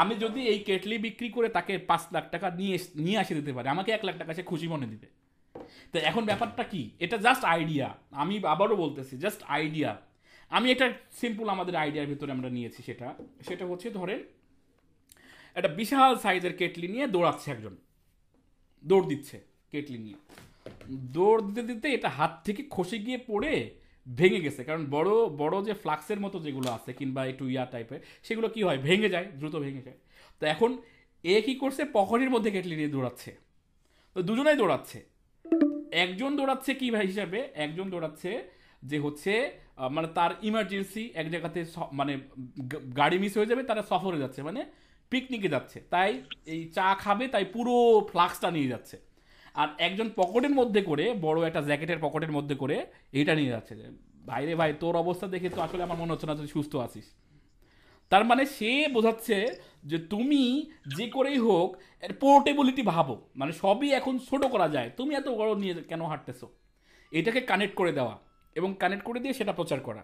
আমি যদি এই কেটলি বিক্রি করে তাকে 5 লাখ টাকা নিয়ে আসে দিতে পারি, আমাকে 1 লাখ টাকা সে খুশি মনে দিবে। তো এখন ব্যাপারটা কি, এটা জাস্ট আইডিয়া, আমি আবারও বলতেছি জাস্ট আইডিয়া। আমি এটা সিম্পল আমাদের আইডিয়ার ভিতরে আমরা নিয়েছি, সেটা সেটা হচ্ছে ধরেন একটা বিশাল সাইজের কেটলি নিয়ে দৌড়াচ্ছে একজন, দৌড় দিচ্ছে কেটলি নিয়ে, দৌড় দিতে দিতে এটা হাত থেকে খসে গিয়ে পড়ে ভেঙে গেছে। কারণ বড় বড় যে ফ্লাক্সের মতো যেগুলো আছে কিংবা একটু ইয়া টাইপের, সেগুলো কি হয়, ভেঙে যায়, দ্রুত ভেঙে যায়। তো এখন এ কি করছে, পকেটের মধ্যে কেটলি নিয়ে দৌড়াচ্ছে। তো দুজনেই দৌড়াচ্ছে। একজন দৌড়াচ্ছে কি ভাই হিসাবে, একজন দৌড়াচ্ছে যে হচ্ছে মানে তার ইমার্জেন্সি এক জায়গাতে মানে গাড়ি মিস হয়ে যাবে, তারা সফরে যাচ্ছে, মানে পিকনিকে যাচ্ছে, তাই এই চা খাবে, তাই পুরো ফ্লাক্সটা নিয়ে যাচ্ছে। আর একজন পকেটের মধ্যে করে, বড় একটা জ্যাকেটের পকেটের মধ্যে করে এইটা নিয়ে যাচ্ছে। ভাইরে ভাই, তোর অবস্থা দেখে তো আসলে আমার মনে হচ্ছে না তুই সুস্থ আছিস। তার মানে সে বোঝাচ্ছে যে তুমি যে করেই হোক এর পোর্টেবিলিটি ভাবো, মানে সবই এখন ছোট করা যায়, তুমি এত বড় নিয়ে কেন হাঁটতেছো। এটাকে কানেক্ট করে দেওয়া এবং কানেক্ট করে দিয়ে সেটা প্রচার করা।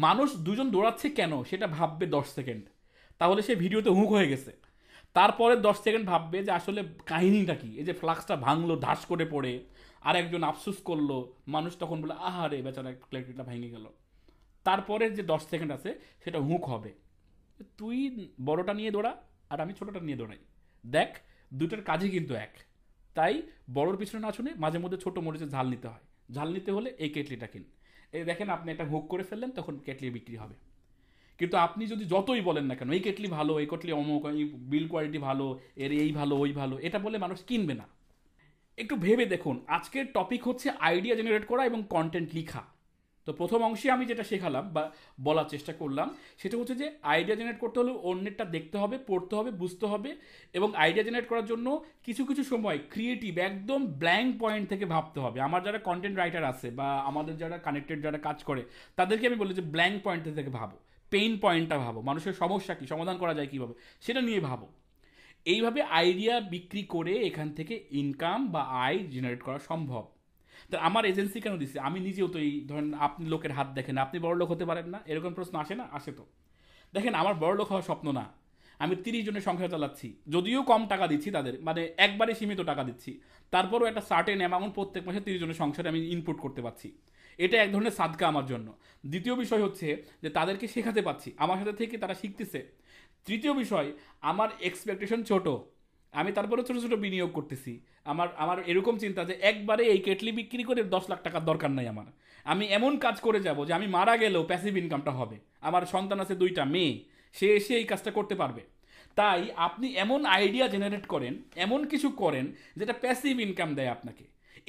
মানুষ দুজন দৌড়াচ্ছে কেন সেটা ভাববে 10 সেকেন্ড, তাহলে সে ভিডিওতে হুক হয়ে গেছে। তারপরে 10 সেকেন্ড ভাববে যে আসলে কাহিনীটা কি, এই যে ফ্লাক্সটা ভাঙলো ধাস করে পড়ে, আর একজন আফসুস করলো, মানুষ তখন বলে আহারে বেচারা প্লেটটা ভেঙে গেল। তারপরে যে 10 সেকেন্ড আছে সেটা হুক হবে, তুই বড়টা নিয়ে দৌড়া আর আমি ছোটটা নিয়ে দৌড়াই, দেখ দুটোর কাজই কিন্তু এক। তাই বড়োর পিছনে না শুনে মাঝে মধ্যে ছোট মরিচের ঝাল নিতে হয়। ঝাল নিতে হলে এই কেটলিটা কিন। এই দেখেন আপনি একটা হুক করে ফেললেন, তখন কেটলি বিক্রি হবে। কিন্তু আপনি যদি যতই বলেন না কেন এই কেটলি ভালো, এই কেটলি অমুক, এই বিল কোয়ালিটি ভালো, এর এই ভালো ওই ভালো, এটা বলে মানুষ কিনবে না। একটু ভেবে দেখুন, আজকের টপিক হচ্ছে আইডিয়া জেনারেট করা এবং কন্টেন্ট লিখা। তো প্রথম অংশে আমি যেটা শেখালাম বা বলার চেষ্টা করলাম, সেটা হচ্ছে যে আইডিয়া জেনারেট করতে হলে অন্যেরটা দেখতে হবে, পড়তে হবে, বুঝতে হবে। এবং আইডিয়া জেনারেট করার জন্য কিছু কিছু সময় ক্রিয়েটিভ একদম ব্ল্যাঙ্ক পয়েন্ট থেকে ভাবতে হবে। আমার যারা কন্টেন্ট রাইটার আছে বা আমাদের যারা কানেক্টেড যারা কাজ করে, তাদেরকে আমি বলি যে ব্ল্যাঙ্ক পয়েন্ট থেকে ভাবো, পেইন পয়েন্টটা ভাবো, মানুষের সমস্যা কী, সমাধান করা যায় কীভাবে, সেটা নিয়ে ভাবো। এইভাবে আইডিয়া বিক্রি করে এখান থেকে ইনকাম বা আয় জেনারেট করা সম্ভব। তো আমার এজেন্সি কেন দিচ্ছে, আমি নিজেও তো এই ধরেন, আপনি লোকের হাত দেখেন, আপনি বড় লোক হতে পারেন না, এরকম প্রশ্ন আসে না? আসে তো। দেখেন আমার বড় লোক হওয়ার স্বপ্ন না, আমি 30 জনের সংসার চালাচ্ছি, যদিও কম টাকা দিচ্ছি তাদের, মানে একবারে সীমিত টাকা দিচ্ছি, তারপরও একটা সার্টেন অ্যামাউন্ট প্রত্যেক মাসে 30 জনের সংসারে আমি ইনপুট করতে পারছি। এটা এক ধরনের সাদকা আমার জন্য। দ্বিতীয় বিষয় হচ্ছে যে তাদেরকে শেখাতে পাচ্ছি, আমার সাথে থেকে তারা শিখতেছে। তৃতীয় বিষয়, আমার এক্সপেকটেশন ছোট, আমি তারপরে ছোটো ছোটো বিনিয়োগ করতেছি। আমার আমার এরকম চিন্তা যে একবারে এই কেটলি বিক্রি করে 10 লাখ টাকার দরকার নাই আমার। আমি এমন কাজ করে যাব যে আমি মারা গেলেও প্যাসিভ ইনকামটা হবে। আমার সন্তান আছে 2টা মেয়ে, সে এসে এই কাজটা করতে পারবে। তাই আপনি এমন আইডিয়া জেনারেট করেন, এমন কিছু করেন যেটা প্যাসিভ ইনকাম দেয় আপনাকে।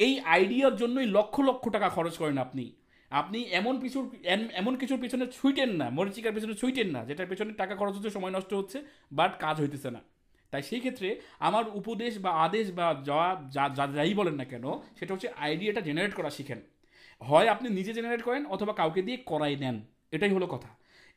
এই আইডিয়ার জন্যই লক্ষ লক্ষ টাকা খরচ করেন আপনি। আপনি এমন কিছুর পিছনে ছুইটেন না, মরিচিকার পিছনে ছুইটেন না, যেটার পিছনে টাকা খরচ হচ্ছে, সময় নষ্ট হচ্ছে, বাট কাজ হইতেছে না। তাই সেই ক্ষেত্রে আমার উপদেশ বা আদেশ বা যাই বলেন না কেন, সেটা হচ্ছে আইডিয়াটা জেনারেট করা শিখেন। হয় আপনি নিজে জেনারেট করেন অথবা কাউকে দিয়ে করাই নেন, এটাই হলো কথা।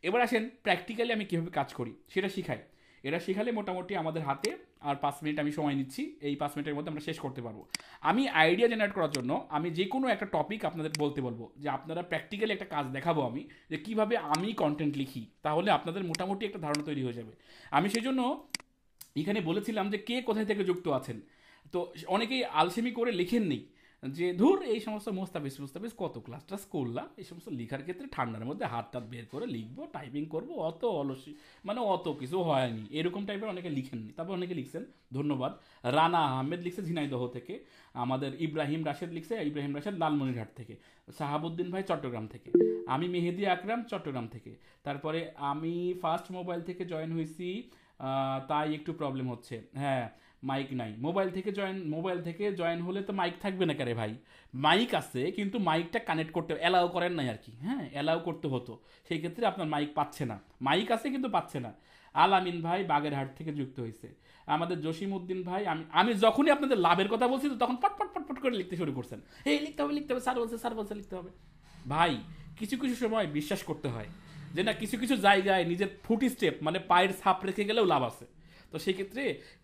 এবার আসেন প্র্যাকটিক্যালি আমি কীভাবে কাজ করি সেটা শিখাই। এটা শিখালে মোটামুটি আমাদের হাতে আর 5 মিনিট আমি সময় নিচ্ছি, এই 5 মিনিটের মধ্যে আমরা শেষ করতে পারবো। আমি আইডিয়া জেনারেট করার জন্য আমি যে কোনো একটা টপিক আপনাদের বলতে বলবো, যে আপনারা প্র্যাকটিক্যালি একটা কাজ দেখাবো আমি, যে কীভাবে আমি কন্টেন্ট লিখি, তাহলে আপনাদের মোটামুটি একটা ধারণা তৈরি হয়ে যাবে। আমি সেই জন্য এখানে বলেছিলাম যে কে কোথায় থেকে যুক্ত আছেন। তো অনেকেই আলসেমি করে লিখেন নেই, যে ধুর এই সমস্ত মুস্তাফিজ কত ক্লাস টাস করলাম, এই সমস্ত লেখার ক্ষেত্রে ঠান্ডার মধ্যে হাত টাত বের করে লিখবো, টাইপিং করবো, অত অলসী, মানে অত কিছু হয়নি, এরকম টাইপের অনেকে লিখেননি। তারপর অনেকে লিখছেন, ধন্যবাদ। রানা আহমেদ লিখছে ঝিনাইদহ থেকে, আমাদের ইব্রাহিম রাশেদ লিখছে, ইব্রাহিম রাশেদ লালমনিরহাট থেকে, সাহাবুদ্দিন ভাই চট্টগ্রাম থেকে, আমি মেহেদি আকরাম চট্টগ্রাম থেকে, তারপরে আমি ফার্স্ট মোবাইল থেকে জয়েন হয়েছি, তাই একটু প্রবলেম হচ্ছে, হ্যাঁ মাইক নাই, মোবাইল থেকে জয়েন হলে তো মাইক থাকবে না, কারে ভাই মাইক আছে, কিন্তু মাইকটা কানেক্ট করতে অ্যালাউ করেন নাই আর কি, হ্যাঁ অ্যালাউ করতে হতো, সেই ক্ষেত্রে আপনার মাইক পাচ্ছে না, মাইক আছে কিন্তু পাচ্ছে না। আল আমিন ভাই বাগেরহাট থেকে যুক্ত হয়েছে, আমাদের জসিম উদ্দিন ভাই, আমি যখনই আপনাদের লাভের কথা বলছি তো তখন পট করে লিখতে শুরু করছেন, এই লিখতে হবে স্যার বলছে লিখতে হবে। ভাই কিছু কিছু সময় বিশ্বাস করতে হয় যে না, কিছু কিছু জায়গায় নিজের ফুটি স্টেপ মানে পায়ের ছাপ রেখে গেলেও লাভ আছে। তো সেই ক্ষেত্রে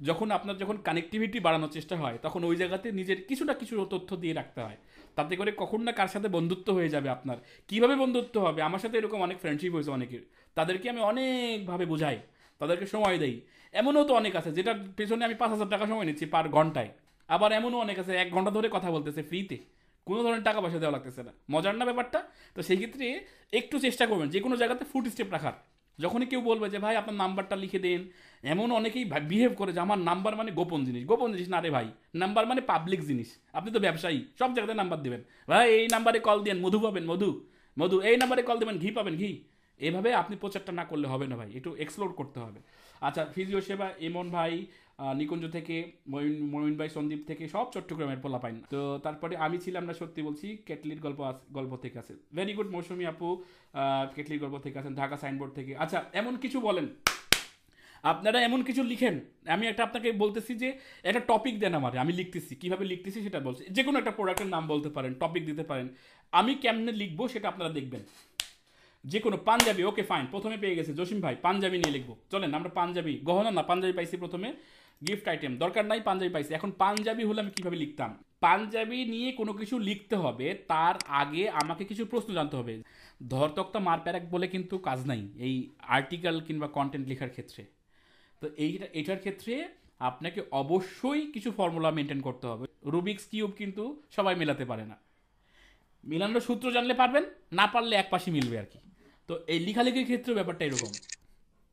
যখন কানেক্টিভিটি বাড়ানোর চেষ্টা হয়, তখন ওই জায়গাতে নিজের কিছু না কিছু তথ্য দিয়ে রাখতে হয়, তাতে করে কখন না কার সাথে বন্ধুত্ব হয়ে যাবে আপনার। কিভাবে বন্ধুত্ব হবে, আমার সাথে এরকম অনেক ফ্রেন্ডশিপ হয়েছে অনেকের, তাদেরকে আমি অনেকভাবে বোঝাই, তাদেরকে সময় দেই। এমনও তো অনেক আছে যেটার পেছনে আমি 5,000 টাকা সময় নিচ্ছি পার ঘন্টায়, আবার এমনও অনেক আছে 1 ঘন্টা ধরে কথা বলতেছে ফ্রিতে, কোনো ধরনের টাকা পয়সা দেওয়া লাগতেছে না, মজার না ব্যাপারটা। তো সেই ক্ষেত্রে একটু চেষ্টা করবেন যে কোনো জায়গাতে ফুট স্টেপ রাখার। যখনই কেউ বলবে যে ভাই আপনার নাম্বারটা লিখে দেন, এমন অনেকেই বিহেভ করে যে আমার নাম্বার মানে গোপন জিনিস না রে ভাই, নাম্বার মানে পাবলিক জিনিস, আপনি তো ব্যবসায়ী, সব জায়গাতে নাম্বার দেবেন, ভাই এই নাম্বারে কল দেন মধু পাবেন, মধু এই নাম্বারে কল দেবেন ঘি পাবেন ঘি। এভাবে আপনি প্রচারটা না করলে হবে না ভাই, একটু এক্সপ্লোর করতে হবে। আচ্ছা, ফিজিও সেবা এমন ভাই নিকুঞ্জ থেকে, মঈন ভাই সন্দীপ থেকে, সব চট্টগ্রামের পোলা পাইন। তো তারপরে আমি ছিলাম না সত্যি বলছি, কেটলির গল্প থেকে আছে, ভেরি গুড মৌসুমি আপু, কেটলির গল্প থেকে আছেন, ঢাকা সাইনবোর্ড থেকে। আচ্ছা, এমন কিছু বলেন, আপনারা এমন কিছু লিখেন, আমি একটা আপনাকে বলতেছি যে একটা টপিক দেন আমার, আমি লিখতেছি, কিভাবে লিখতেছি সেটা বলছি, যে কোনো একটা প্রোডাক্টের নাম বলতে পারেন, টপিক দিতে পারেন, আমি কেমনে লিখবো সেটা আপনারা দেখবেন। যে কোনো পাঞ্জাবি, ওকে ফাইন, প্রথমে পেয়ে গেছে জসিম ভাই, পাঞ্জাবি নিয়ে লিখবো, চলেন আমরা পাঞ্জাবি, গহনা না পাঞ্জাবি পাইছি প্রথমে, গিফট আইটেম দরকার নাই, পাঞ্জাবি পাইছি, এখন পাঞ্জাবি হলে আমি কিভাবে লিখতাম। পাঞ্জাবি নিয়ে কোনো কিছু লিখতে হবে, তার আগে আমাকে কিছু প্রশ্ন জানতে হবে। ধরতক্তা মার প্যারাক বলে কিন্তু কাজ নাই এই আর্টিকেল কিংবা কন্টেন্ট লেখার ক্ষেত্রে। তো এটার ক্ষেত্রে আপনাকে অবশ্যই কিছু ফর্মুলা মেনটেন করতে হবে। রুবিক্স কিউব কিন্তু সবাই মেলাতে পারে না, মিলানোর সূত্র জানলে পারবেন, না পারলে এক পাশে মিলবে আর কি। তো এই লেখালেখির ক্ষেত্রে ব্যাপারটা এরকম।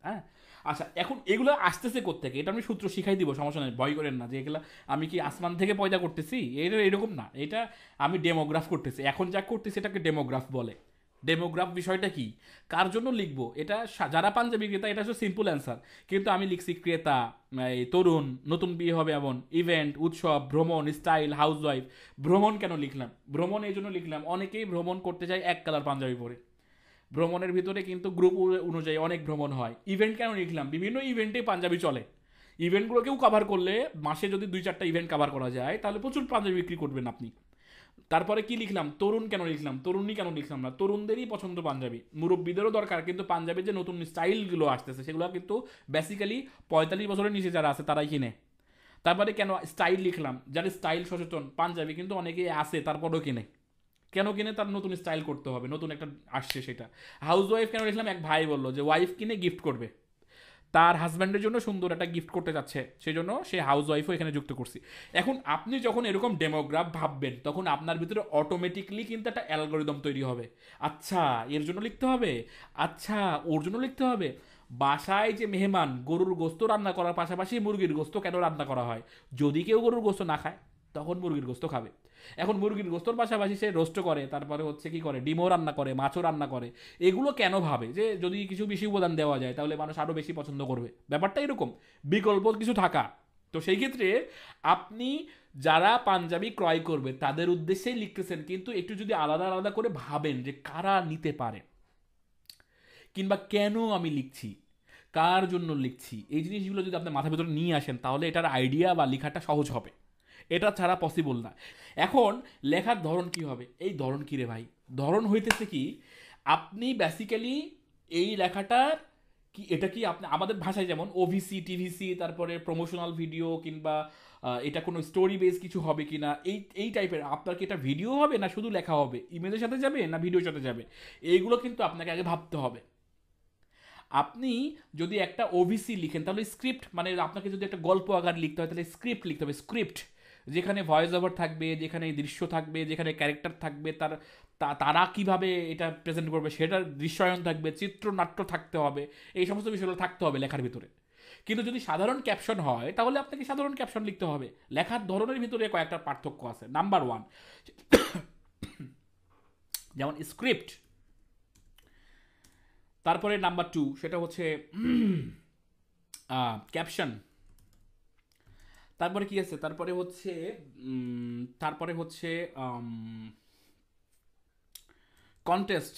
হ্যাঁ, আচ্ছা, এখন এগুলো আসতেছে কোত্থেকে, এটা আমি সূত্র শিখাই দিব, সমস্যা নেই, ভয় করেন না যে এগুলো আমি কি আসমান থেকে পয়দা করতেছি, এটা এরকম না, এটা আমি ডেমোগ্রাফ করতেছি, এখন যা করতেছি এটাকে ডেমোগ্রাফ বলে। ডেমোগ্রাফ বিষয়টা কি, কার জন্য লিখবো, এটা যারা পাঞ্জাবি ক্রেতা, এটা হচ্ছে সিম্পল অ্যান্সার, কিন্তু আমি লিখছি ক্রেতা, এই তরুণ, নতুন বিয়ে হবে এমন, ইভেন্ট, উৎসব, ভ্রমণ, স্টাইল, হাউসওয়াইফ। ভ্রমণ কেন লিখলাম, ভ্রমণ এই জন্য লিখলাম, অনেকেই ভ্রমণ করতে যায় এক কালার পাঞ্জাবি পরে, ভ্রমণের ভিতরে কিন্তু গ্রুপ অনুযায়ী অনেক ভ্রমণ হয়। ইভেন্ট কেন লিখলাম, বিভিন্ন ইভেন্টে পাঞ্জাবি চলে, ইভেন্টগুলোকেও কভার করলে মাসে যদি 2-4টা ইভেন্ট কভার করা যায় তাহলে প্রচুর পাঞ্জাবি বিক্রি করবেন আপনি। তারপরে কি লিখলাম, তরুণ কেন লিখলাম, তরুণী কেন লিখলাম না, তরুণদেরই পছন্দ পাঞ্জাবি, মুরব্বীদেরও দরকার, কিন্তু পাঞ্জাবির যে নতুন স্টাইলগুলো আসতেছে সেগুলো কিন্তু বেসিক্যালি 45 বছরের নিচে যারা আছে তারাই কিনে। তারপরে কেন স্টাইল লিখলাম, যারা স্টাইল সচেতন, পাঞ্জাবি কিন্তু অনেকেই আছে তারপরেও কিনে, কেন কিনে, তার নতুন স্টাইল করতে হবে, নতুন একটা আসছে সেটা। হাউস ওয়াইফ কেন লিখলাম, এক ভাই বললো যে ওয়াইফ কিনে গিফট করবে, তার হাজব্যান্ডের জন্য সুন্দর একটা গিফট করতে যাচ্ছে, সেই জন্য সে হাউস ওয়াইফও এখানে যুক্ত করছি। এখন আপনি যখন এরকম ডেমোগ্রাফ ভাববেন তখন আপনার ভিতরে অটোমেটিকলি কিন্তু একটা অ্যালগোরিদম তৈরি হবে, আচ্ছা এর জন্য লিখতে হবে, আচ্ছা ওর জন্য লিখতে হবে। বাসায় যে মেহমান, গরুর গোস্ত রান্না করার পাশাপাশি মুরগির গোস্ত কেন রান্না করা হয়, যদি কেউ গরুর গোস্ত না খায় তখন মুরগির গোস্ত খাবে। এখন মুরগির গোস্তর পাশাপাশি সে রোস্ট করে, তারপরে হচ্ছে কি করে, ডিমও রান্না করে, মাছও রান্না করে, এগুলো কেন ভাবে যে যদি কিছু বেশি উপাদান দেওয়া যায় তাহলে মানুষ আরও বেশি পছন্দ করবে, ব্যাপারটা এরকম, বিকল্প কিছু থাকা। তো সেই ক্ষেত্রে আপনি যারা পাঞ্জাবি ক্রয় করবে তাদের উদ্দেশ্যেই লিখতেছেন, কিন্তু একটু যদি আলাদা আলাদা করে ভাবেন যে কারা নিতে পারে, কিংবা কেন আমি লিখছি, কার জন্য লিখছি, এই জিনিসগুলো যদি আপনি মাথার ভেতরে নিয়ে আসেন তাহলে এটার আইডিয়া বা লেখাটা সহজ হবে, এটা ছাড়া পসিবল না। এখন লেখার ধরন কি হবে, এই ধরন কি রে ভাই, ধরন হইতেছে কি, আপনি বেসিক্যালি এই লেখাটার কি, এটা কি আপনি আমাদের ভাষায় যেমন ওভিসি, টিভিসি, তারপরে প্রমোশনাল ভিডিও, কিংবা এটা কোনো স্টোরি বেস কিছু হবে কি না, এই টাইপের, আপনার কি এটা ভিডিও হবে না শুধু লেখা হবে, ইমেজের সাথে যাবে না ভিডিওর সাথে যাবে, এইগুলো কিন্তু আপনাকে আগে ভাবতে হবে। আপনি যদি একটা ওভিসি লিখেন তাহলে স্ক্রিপ্ট, মানে আপনাকে যদি একটা গল্প আকার লিখতে হয় তাহলে স্ক্রিপ্ট লিখতে হবে, স্ক্রিপ্ট। যেখানে ভয়েস ওভার থাকবে, যেখানে দৃশ্য থাকবে, যেখানে ক্যারেক্টার থাকবে, তারা কিভাবে এটা প্রেজেন্ট করবে সেটার দৃশ্যায়ন থাকবে, চিত্রনাট্য থাকতে হবে, এই সমস্ত বিষয়গুলো থাকতে হবে লেখার ভিতরে। কিন্তু যদি সাধারণ ক্যাপশন হয় তাহলে আপনাকে সাধারণ ক্যাপশন লিখতে হবে। লেখার ধরনের ভিতরে কয়েকটা পার্থক্য আছে। নাম্বার ওয়ান, যেমন স্ক্রিপ্ট। তারপরে নাম্বার টু, সেটা হচ্ছে ক্যাপশন। তারপরে কি আছে, তারপরে হচ্ছে কন্টেস্ট।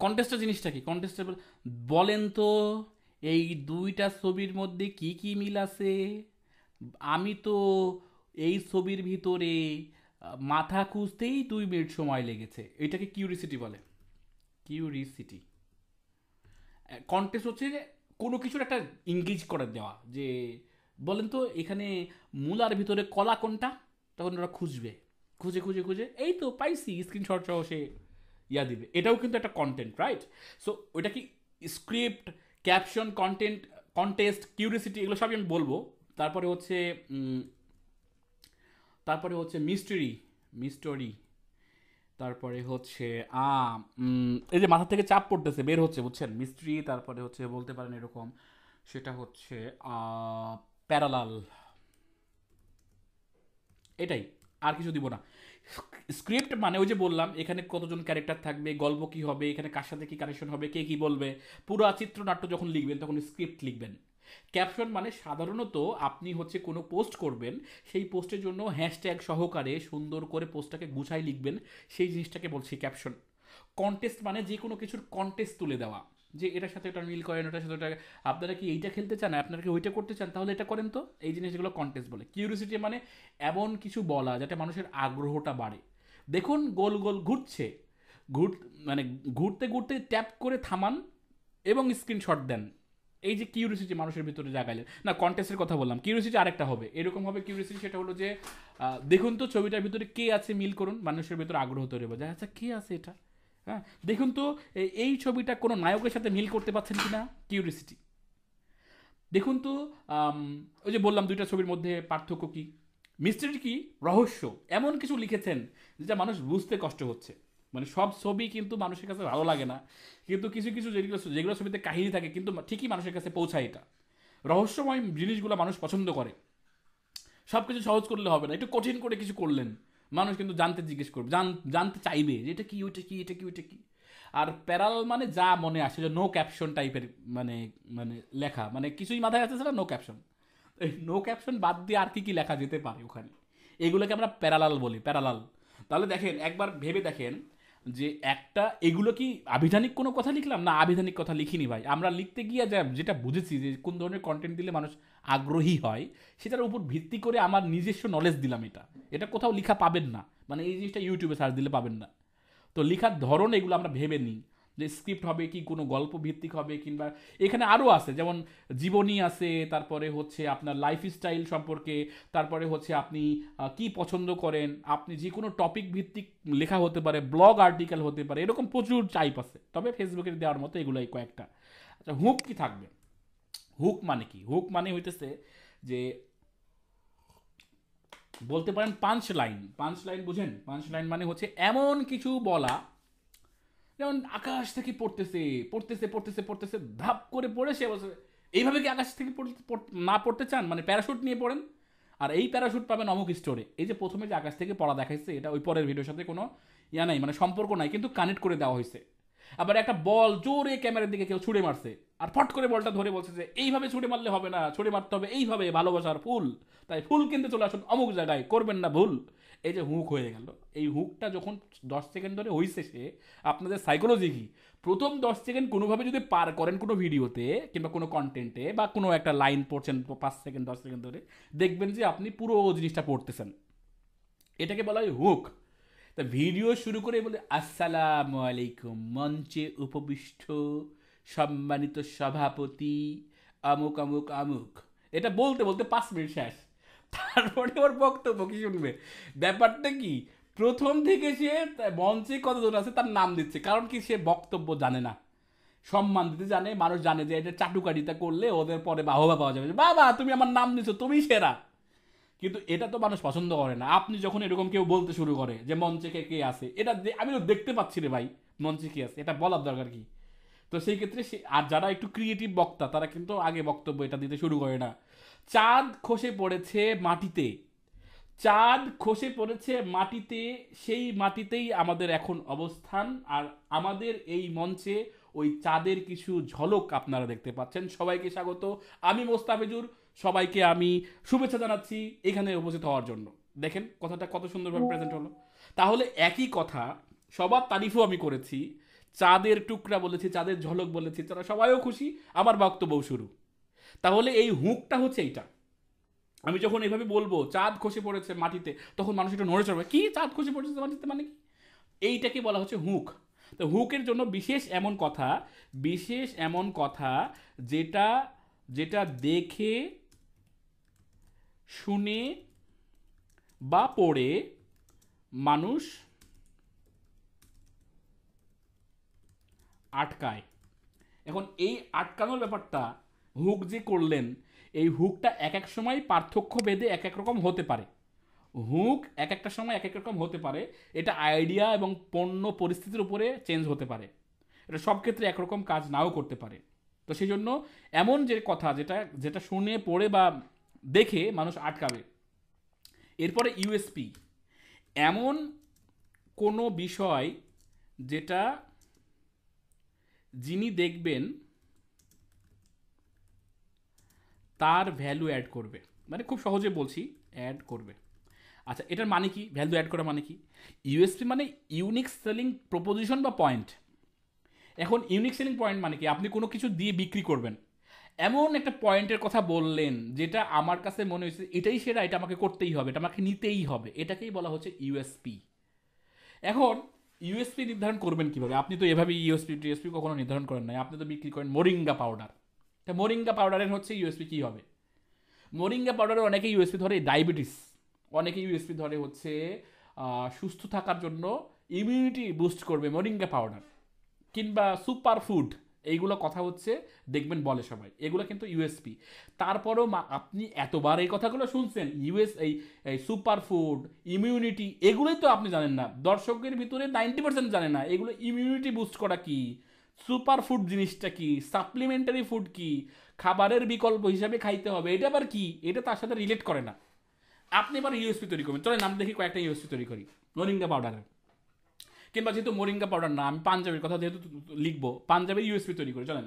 কন্টেস্টের জিনিসটা কি? কন্টেস্টে বলেন তো এই দুইটা ছবির মধ্যে কি কি মিল আছে? আমি তো এই ছবির ভিতরে মাথা খুঁজতেই 2 মিনিট সময় লেগেছে। এটাকে কিউরিসিটি বলে। কিউরিসিটি। কন্টেস্ট হচ্ছে যে কোনো কিছুর একটা ইংগেজ করে দেওয়া, যে বলেন তো এখানে মূলার ভিতরে কলা কোনটা, তখন ওরা খুঁজবে, খুঁজে খুঁজে খুঁজে এই তো পাইছি, স্ক্রিনশট সহ সে ইয়া দিবে। এটাও কিন্তু একটা কন্টেন্ট, রাইট? সো ওইটা কি script, caption, content, contest, curiosity, এগুলো সবই আমি বলবো। তারপরে হচ্ছে মিস্টরি। মিস্টরি। তারপরে হচ্ছে এই যে মাথা থেকে চাপ পড়তেছে বের হচ্ছে, বুঝছেন, মিস্ট্রি। তারপরে হচ্ছে বলতে পারেন এরকম, সেটা হচ্ছে প্যারালাল। এটাই, আর কিছু দিব না। স্ক্রিপ্ট মানে ওই যে বললাম এখানে কতজন ক্যারেক্টার থাকবে, গল্প কি হবে, এখানে কার সাথে কি কানেকশন হবে, কে কি বলবে, পুরো চিত্রনাট্য যখন লিখবেন তখন স্ক্রিপ্ট লিখবেন। ক্যাপশন মানে সাধারণত আপনি হচ্ছে কোনো পোস্ট করবেন, সেই পোস্টের জন্য হ্যাশট্যাগ সহকারে সুন্দর করে পোস্টটাকে গুছাই লিখবেন, সেই জিনিসটাকে বলছি ক্যাপশন। কন্টেস্ট মানে যে কোনো কিছুর কন্টেস্ট তুলে দেওয়া, যে এটার সাথে ওটা মিল করেন, ওটার সাথে ওটা, আপনারা কি এইটা খেলতে চান, আপনারা কি ওইটা করতে চান, তাহলে এটা করেন তো, এই জিনিসগুলো কন্টেস্ট বলে। কিউরিওসিটি মানে এমন কিছু বলা যাতে মানুষের আগ্রহটা বাড়ে। দেখুন গোল গোল ঘুরছে, ঘুর মানে ঘুরতে ঘুরতে ট্যাপ করে থামান এবং স্ক্রিনশট দেন। এই যে কিউরিওসিটি মানুষের ভিতরে জাগাইলেন না। কন্টেস্টের কথা বললাম, কিউরিওসিটি আরেকটা হবে, এরকম হবে কিউরিওসিটি, সেটা হলো যে দেখুন তো ছবিটার ভিতরে কে আছে, মিল করুন, মানুষের ভিতরে আগ্রহ তৈরি হবে, আচ্ছা কে আছে এটা, হ্যাঁ দেখুন তো এই ছবিটা কোনো নায়কের সাথে মিল করতে পারছেন কিনা, কিউরিওসিটি। দেখুন তো ওই যে বললাম দুইটা ছবির মধ্যে পার্থক্য কি, মিস্ট্রি কি, রহস্য, এমন কিছু লিখেছেন যেটা মানুষ বুঝতে কষ্ট হচ্ছে। মানে সব ছবি কিন্তু মানুষের কাছে ভালো লাগে না, কিন্তু কিছু কিছু যেগুলো যেগুলো ছবিতে কাহিনী থাকে কিন্তু ঠিকই মানুষের কাছে পৌঁছায়। এটা রহস্যময় জিনিসগুলো মানুষ পছন্দ করে। সব কিছু সহজ করলে হবে না, একটু কঠিন করে কিছু করলেন মানুষ কিন্তু জানতে জিজ্ঞেস করবে, জানতে চাইবে যে এটা কি, ওইটা কি, এটা কি, ওইটা কি। আর প্যারাল মানে যা মনে আসে, যে নো ক্যাপশন টাইপের, মানে মানে লেখা, মানে কিছুই মাথায় আসছে না, নো ক্যাপশন। এই নো ক্যাপশন বাদ দিয়ে আর কি কি লেখা যেতে পারে ওখানে, এগুলোকে আমরা প্যারালাল বলি, প্যারালাল। তাহলে দেখেন, একবার ভেবে দেখেন যে একটা, এগুলো কি আবিধানিক কোনো কথা লিখলাম না, আবিধানিক কথা লিখিনি ভাই। আমরা লিখতে গিয়ে যেটা বুঝেছি যে কোন ধরনের কন্টেন্ট দিলে মানুষ আগ্রহী হয়, সেটার উপর ভিত্তি করে আমার নিজস্ব নলেজ দিলাম। এটা এটা কোথাও লিখা পাবেন না, মানে এই জিনিসটা ইউটিউবে সার্চ দিলে পাবেন না। তো লেখার ধরন এগুলো আমরা ভেবে নিই, যে স্ক্রিপ্ট হবে কি কোনো গল্প ভিত্তিক হবে, কিংবা এখানে আরও আছে, যেমন জীবনী আছে, তারপরে হচ্ছে আপনার লাইফস্টাইল সম্পর্কে, তারপরে হচ্ছে আপনি কি পছন্দ করেন, আপনি যে কোনো টপিক ভিত্তিক লেখা হতে পারে, ব্লগ আর্টিকেল হতে পারে, এরকম প্রচুর টাইপ আছে, তবে ফেসবুকের দেওয়ার মতো এগুলোই কয়েকটা। আচ্ছা, হুক কি থাকবে? হুক মানে কি? হুক মানে হইতেছে যে বলতে পারেন পাঞ্চ লাইন। পাঞ্চ লাইন বুঝেন? পাঞ্চ লাইন মানে হচ্ছে এমন কিছু বলা, যেমন আকাশ থেকে পড়তেছে পড়তেছে পড়তেছে পড়তেছে, ধাপ করে পড়ে সে বলছে এইভাবে কি আকাশ থেকে না পড়তে চান, মানে প্যারাশুট নিয়ে পড়েন, আর এই প্যারাশুট পাবেন অমুক স্টোরে। এই যে প্রথমে যে আকাশ থেকে পড়া দেখাইছে, এটা ওই পরের ভিডিওর সাথে কোনো ইয়া নাই, মানে সম্পর্ক নাই, কিন্তু কানেক্ট করে দেওয়া হয়েছে। আবার একটা বল জোরে ক্যামেরার দিকে কেউ ছুড়ে মারছে, আর ফট করে বলটা ধরে বলছে যে এইভাবে ছুড়ে মারলে হবে না, ছুড়ে মারতে হবে এইভাবে, ভালোবাসার ফুল, তাই ফুল কিনতে চলে আসুন অমুক জায়গায়, করবেন না ভুল। এই যে হুক হয়ে গেল, এই হুকটা যখন 10 সেকেন্ড ধরে হইছে, সে আপনাদের সাইকোলজি কি, প্রথম 10 সেকেন্ড কোনোভাবে যদি পার করেন কোনো ভিডিওতে কিংবা কোনো কন্টেন্টে, বা কোনো একটা লাইন পড়ছেন 5 সেকেন্ড 10 সেকেন্ড ধরে, দেখবেন যে আপনি পুরো জিনিসটা পড়তেছেন। এটাকে বলা হয় হুক। তা ভিডিও শুরু করে বলে আসসালামু আলাইকুম, মঞ্চে উপবিষ্ট সম্মানিত সভাপতি আমুক আমুক আমুক, এটা বলতে বলতে 5 মিনিট শেষ। তারপরে ওর বক্তব্য কি শুনবে? ব্যাপারটা কি, প্রথম থেকে সে মঞ্চে কতজন আছে তার নাম দিচ্ছে, কারণ কি সে বক্তব্য জানে না, সম্মান দিতে জানে, মানুষ জানে যে এটা চাটুকারিতা করলে ওদের পরে বাহবা পাওয়া যাবে, বাবা তুমি আমার নাম দিছো, তুমি সেরা। কিন্তু এটা তো মানুষ পছন্দ করে না। আপনি যখন এরকম কেউ বলতে শুরু করে যে মঞ্চে কে কে আছে, এটা আমি তো দেখতে পাচ্ছি রে ভাই মঞ্চে কে আছে, এটা বলার দরকার কি? তো সেই ক্ষেত্রে আর যারা একটু ক্রিয়েটিভ বক্তা তারা কিন্তু আগে বক্তব্য এটা দিতে শুরু করে না। চাঁদ খসে পড়েছে মাটিতে, চাঁদ খসে পড়েছে মাটিতে, সেই মাটিতেই আমাদের এখন অবস্থান। আর আমাদের এই মঞ্চে ওই চাঁদের কিছু ঝলক আপনারা দেখতে পাচ্ছেন। সবাইকে স্বাগত, আমি মোস্তাফিজুর, সবাইকে আমি শুভেচ্ছা জানাচ্ছি এখানে উপস্থিত হওয়ার জন্য। দেখেন কথাটা কত সুন্দরভাবে প্রেজেন্ট হলো। তাহলে একই কথা সবার তারিফও আমি করেছি, চাঁদের টুকরা বলেছি, চাঁদের ঝলক বলেছি, তারা সবাইও খুশি, আমার বক্তব্যও শুরু। তাহলে এই হুকটা হচ্ছে এইটা। আমি যখন এইভাবে বলবো চাঁদ খসে পড়েছে মাটিতে, তখন মানুষ একটু নড়ে চড়বে, কি চাঁদ খসে পড়েছে মাটিতে মানে কি? এইটাকে বলা হচ্ছে হুক। তো হুকের জন্য বিশেষ এমন কথা, বিশেষ এমন কথা যেটা যেটা দেখে শুনে বা পড়ে মানুষ আটকায়। এখন এই আটকানোর ব্যাপারটা হুক যে করলেন, এই হুকটা এক এক সময় পার্থক্য ভেদে এক এক রকম হতে পারে। হুক এক একটা সময় এক এক রকম হতে পারে, এটা আইডিয়া এবং পণ্য পরিস্থিতির উপরে চেঞ্জ হতে পারে, এটা সব ক্ষেত্রে একরকম কাজ নাও করতে পারে। তো সেই জন্য এমন যে কথা যেটা যেটা শুনে পড়ে বা দেখে মানুষ আটকাবে। এরপরে ইউএসপি, এমন কোনো বিষয় যেটা যিনি দেখবেন তার ভ্যালু অ্যাড করবে, মানে খুব সহজে বলছি, অ্যাড করবে। আচ্ছা, এটার মানে কি? ভ্যালু অ্যাড করা মানে কি? ইউএসপি মানে ইউনিক সেলিং প্রপোজিশন বা পয়েন্ট। এখন ইউনিক সেলিং পয়েন্ট মানে কি? আপনি কোনো কিছু দিয়ে বিক্রি করবেন, এমন একটা পয়েন্টের কথা বললেন যেটা আমার কাছে মনে হয়েছে এটাই সেরা, এটা আমাকে করতেই হবে, এটা আমাকে নিতেই হবে, এটাকেই বলা হচ্ছে ইউএসপি। এখন ইউএসপি নির্ধারণ করবেন কিভাবে? আপনি তো এভাবে ইউএসপি টিএসপি কখনো নির্ধারণ করেন নাই, আপনি তো বিক্রি করেন মোরিঙ্গা পাউডার। তা মোরিঙ্গা পাউডারের হচ্ছে ইউএসপি কী হবে? মোরিঙ্গা পাউডারে অনেকে ইউএসপি ধরে ডায়াবেটিস, অনেকে ইউএসপি ধরে হচ্ছে সুস্থ থাকার জন্য ইমিউনিটি বুস্ট করবে মোরিঙ্গা পাউডার, কিংবা সুপার ফুড, এইগুলো কথা হচ্ছে দেখবেন বলে সবাই, এগুলো কিন্তু ইউএসপি। তারপরেও আপনি এতবার এই কথাগুলো শুনছেন, এই সুপার ফুড, ইমিউনিটি, এগুলোই তো আপনি জানেন না। দর্শকের ভিতরে 90% জানে না এগুলো ইমিউনিটি বুস্ট করা কি, সুপার ফুড জিনিসটা কি, সাপ্লিমেন্টারি ফুড কি, খাবারের বিকল্প হিসাবে খাইতে হবে, এটা আবার কি, এটা তার সাথে রিলেট করে না। আপনি এবার ইউএসপি তৈরি করবেন, চলেন নাম দেখি কয়েকটা ইউএসপি তৈরি করি মোরিঙ্গা পাউডারের। কিংবা যেহেতু মোরিঙ্গা পাউডার না, আমি পাঞ্জাবির কথা যেহেতু লিখবো, পাঞ্জাবের ইউএসপি তৈরি করি, চলেন।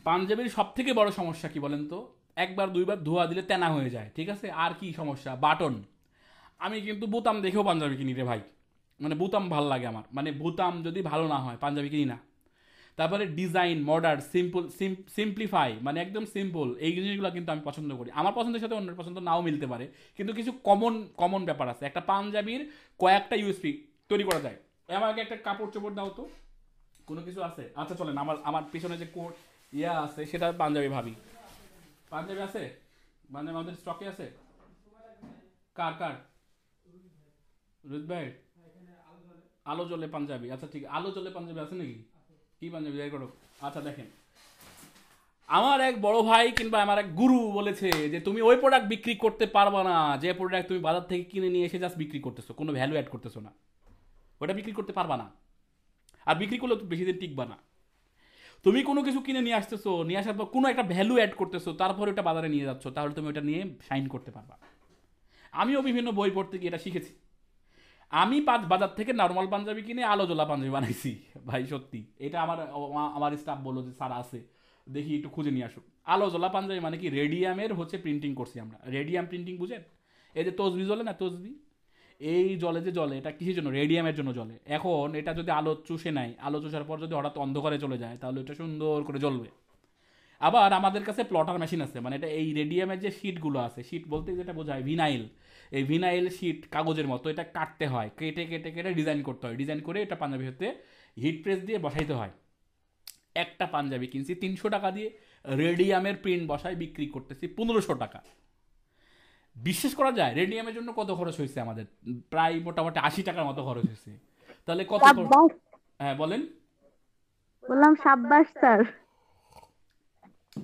পাঞ্জাবির সব থেকে বড় সমস্যা কি বলেন তো? একবার দুইবার ধোয়া দিলে তেনা হয়ে যায়, ঠিক আছে। আর কি সমস্যা? বাটন। আমি কিন্তু বোতাম দেখেও পাঞ্জাবি কিনি রে ভাই, মানে বোতাম ভালো লাগে আমার, মানে বোতাম যদি ভালো না হয় পাঞ্জাবি কিনি না। তারপরে ডিজাইন, মডার্ন, সিম্পল, সিম্পলিফাই, মানে একদম সিম্পল, এই জিনিসগুলো কিন্তু আমি পছন্দ করি। আমার পছন্দের সাথে অন্যের পছন্দ নাও মিলতে পারে, কিন্তু কিছু কমন কমন ব্যাপার আছে। একটা পাঞ্জাবির কয়েকটা ইউএসপি তৈরি করা যায়। আমাকে একটা কাপড় চোপড় দাও তো, কোনো কিছু আছে? আচ্ছা চলেন, আমার আমার পিছনে যে কোট ইয়া আছে সেটা পাঞ্জাবি ভাবি। পাঞ্জাবি আছে মানে আমাদের স্টকে আছে? কার কার? রুদ ভাই, আলো জ্বলে পাঞ্জাবি, আচ্ছা ঠিক, আলো জ্বলে পাঞ্জাবি আছে নাকি? কি পাঞ্জাবি বের করো। আচ্ছা দেখেন, আমার এক বড় ভাই কিংবা আমার এক গুরু বলেছে যে তুমি ওই প্রোডাক্ট বিক্রি করতে পারবা না যে প্রোডাক্ট তুমি বাজার থেকে কিনে নিয়ে এসে জাস্ট বিক্রি করতেছো, কোনো ভ্যালু অ্যাড করতেছো না, ওটা বিক্রি করতে পারবা না। আর বিক্রি করলে বেশি দিন টিকবা না। তুমি কোনো কিছু কিনে নিয়ে আসতেছো, নিয়ে আসার পর কোনো একটা ভ্যালু অ্যাড করতেছো, তারপরে ওটা বাজারে নিয়ে যাচ্ছ, তাহলে তুমি ওটা নিয়ে শাইন করতে পারবা। আমিও বিভিন্ন বই পড়তে গিয়ে এটা শিখেছি। আমি বাজার থেকে নর্মাল পাঞ্জাবি কিনে আলো জ্বলা পাঞ্জাবি বানাইছি ভাই, সত্যি। এটা আমার আমার স্টাফ বললো যে স্যার আছে, দেখি একটু খুঁজে নিয়ে আসুক। আলো জ্বলা পাঞ্জাবি মানে কি? রেডিয়ামের হচ্ছে প্রিন্টিং করছি আমরা, রেডিয়াম প্রিন্টিং বুঝেন? এই যে তসবি জ্বলে না, তসবি, এই জলে যে জলে, এটা কিসের জন্য? রেডিয়ামের জন্য জলে। এখন এটা যদি আলো চুষে নেয়, আলো চুষার পর যদি হঠাৎ অন্ধকারে চলে যায়, তাহলে এটা সুন্দর করে জ্বলবে। আবার আমাদের কাছে প্লটার মেশিন আছে, মানে এটা এই রেডিয়ামের যে শিটগুলো আছে, শিট বলতে যেটা বোঝায় ভিনাইল, এই ভিনাইল শিট কাগজের মতো, এটা কাটতে হয়, কেটে কেটে কেটে ডিজাইন করতে হয়, ডিজাইন করে এটা পাঞ্জাবি হতে হিট প্রেস দিয়ে বসাইতে হয়। একটা পাঞ্জাবি কিনছি 300 টাকা দিয়ে, রেডিয়ামের প্রিন্ট বসায় বিক্রি করতেছি 1500 টাকা। বিশ্বাস করা যায়? রেডিয়ামের জন্য কত খরচ হয়েছে আমাদের? প্রায় মোটামুটি 80 টাকার মতো খরচ হয়েছে। তাহলে কত হ্যাঁ বলেন। বললাম সাব্বাস স্যার।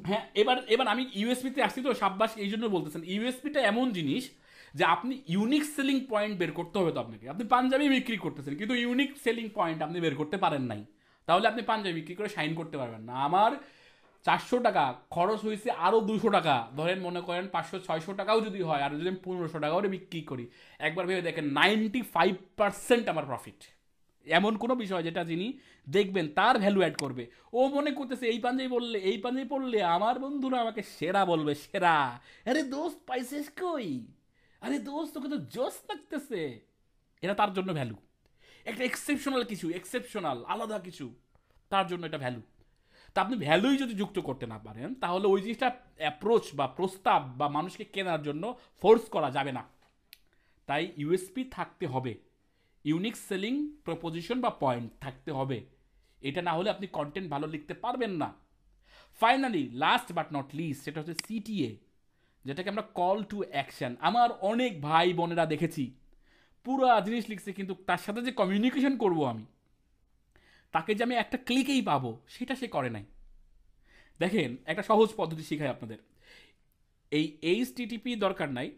হ্যাঁ, এবার এবার আমি ইউএসপিতে আসছি তো, সাব্বাস এই জন্য বলতেছেন। ইউএসপিটা এমন জিনিস যে আপনি ইউনিক সেলিং পয়েন্ট বের করতে হবে তো আপনাকে। আপনি পাঞ্জাবি বিক্রি করতেছেন কিন্তু ইউনিক সেলিং পয়েন্ট আপনি বের করতে পারেন নাই, তাহলে আপনি পাঞ্জাবি বিক্রি করে শাইন করতে পারবেন না। আমার 400 টাকা খরচ হয়েছে, আরও 200 টাকা ধরেন, মনে করেন 500-600 টাকাও যদি হয়, আর যদি আমি 1500 টাকাও বিক্রি করি, একবার ভেবে দেখেন 95% আমার প্রফিট। এমন কোনো বিষয় যেটা যিনি দেখবেন তার ভ্যালু অ্যাড করবে। ও মনে করতেছে এই পাঞ্জাবি বললে, এই পাঞ্জাবি পড়লে আমার বন্ধুরা আমাকে সেরা বলবে, সেরা। আরে দোস্ত পাইছিস কই, আরে দোস্ত তোকে তো জোস লাগতেছে। এটা তার জন্য ভ্যালু, একটা এক্সেপশনাল কিছু, এক্সেপশনাল আলাদা কিছু, তার জন্য এটা ভ্যালু। তা আপনি ভ্যালুই যদি যুক্ত করতে না পারেন, তাহলে ওই জিনিসটা অ্যাপ্রোচ বা প্রস্তাব বা মানুষকে কেনার জন্য ফোর্স করা যাবে না। তাই ইউএসপি থাকতে হবে, ইউনিক সেলিং প্রপোজিশন বা পয়েন্ট থাকতে হবে। এটা না হলে আপনি কন্টেন্ট ভালো লিখতে পারবেন না। Finally last but not list, সেটা হচ্ছে সিটিএ, যেটাকে আমরা কল টু অ্যাকশন। আমার অনেক ভাই বোনেরা দেখেছি পুরো জিনিস লিখছে, কিন্তু তার সাথে যে কমিউনিকেশন করব আমি, তাকে যে আমি একটা ক্লিকেই পাবো, সেটা সে করে নাই। দেখেন একটা সহজ পদ্ধতি শিখাই আপনাদের। এই এইচটিটিপি দরকার নাই,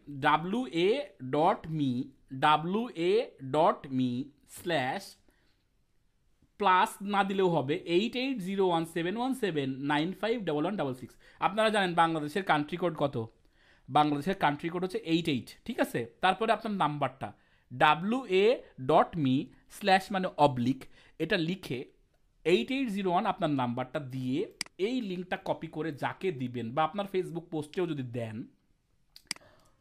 wa.me প্লাস না দিলেও হবে 880171795116। আপনারা জানেন বাংলাদেশের কান্ট্রি কোড কত? বাংলাদেশের কান্ট্রি কোড হচ্ছে 88, ঠিক আছে? তারপরে আপনার নাম্বারটা wa.me/ মানে অবলিক, এটা লিখে 8801 আপনার নাম্বারটা দিয়ে এই লিঙ্কটা কপি করে যাকে দিবেন, বা আপনার ফেসবুক পোস্টেও যদি দেন,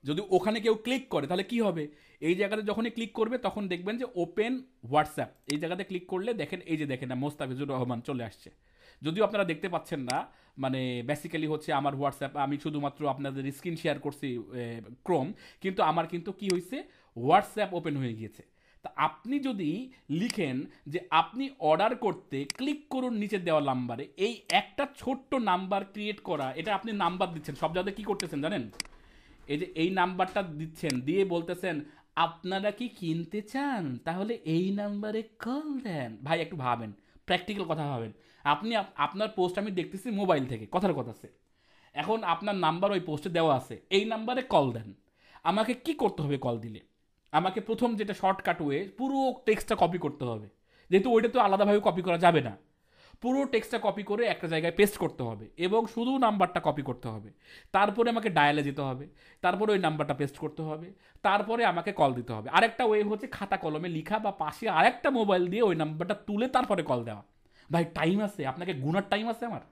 যদি ওখানে কেউ ক্লিক করে তাহলে কি হবে? এই জায়গাতে যখনই ক্লিক করবে তখন দেখবেন যে ওপেন হোয়াটসঅ্যাপ, এই জায়গাতে ক্লিক করলে দেখেন, এই যে দেখেন না, মোস্তাফিজুর রহমান চলে আসছে। যদিও আপনারা দেখতে পাচ্ছেন না, মানে বেসিক্যালি হচ্ছে আমার হোয়াটসঅ্যাপ, আমি শুধুমাত্র আপনাদের স্ক্রিন শেয়ার করছি ক্রোম, কিন্তু আমার কিন্তু কি হয়েছে, হোয়াটসঅ্যাপ ওপেন হয়ে গিয়েছে। তা আপনি যদি লিখেন যে আপনি অর্ডার করতে ক্লিক করুন নিচে দেওয়া নাম্বারে, এই একটা ছোট্ট নাম্বার ক্রিয়েট করা, এটা আপনি নাম্বার দিচ্ছেন, সব জায়গায় কি করতেছেন জানেন? এই যে এই নাম্বারটা দিচ্ছেন, দিয়ে বলতেছেন আপনারা কি কিনতে চান, তাহলে এই নাম্বারে কল দেন। ভাই একটু ভাবেন, প্র্যাকটিক্যাল কথা ভাবেন। আপনি আপনার পোস্ট আমি দেখতেছি মোবাইল থেকে, কথার কথা আছে, এখন আপনার নাম্বার ওই পোস্টে দেওয়া আছে, এই নাম্বারে কল দেন। আমাকে কি করতে হবে কল দিলে? আমাকে প্রথম যেটা শর্টকাট ওয়ে, পুরো টেক্সটটা কপি করতে হবে, যেহেতু ওইটা তো আলাদাভাবে কপি করা যাবে না। পুরো টেক্সটটা কপি করে একটা জায়গায় পেস্ট করতে হবে এবং শুধু নাম্বারটা কপি করতে হবে। তারপরে আমাকে ডায়ালে যেতে হবে, তারপরে ওই নাম্বারটা পেস্ট করতে হবে, তারপরে আমাকে কল দিতে হবে। আরেকটা ওয়ে হচ্ছে খাতা কলমে লিখা বা পাশে আরেকটা মোবাইল দিয়ে ওই নাম্বারটা তুলে তারপরে কল দেওয়া। ভাই টাইম আছে? আপনাকে গুনার টাইম আছে? আমার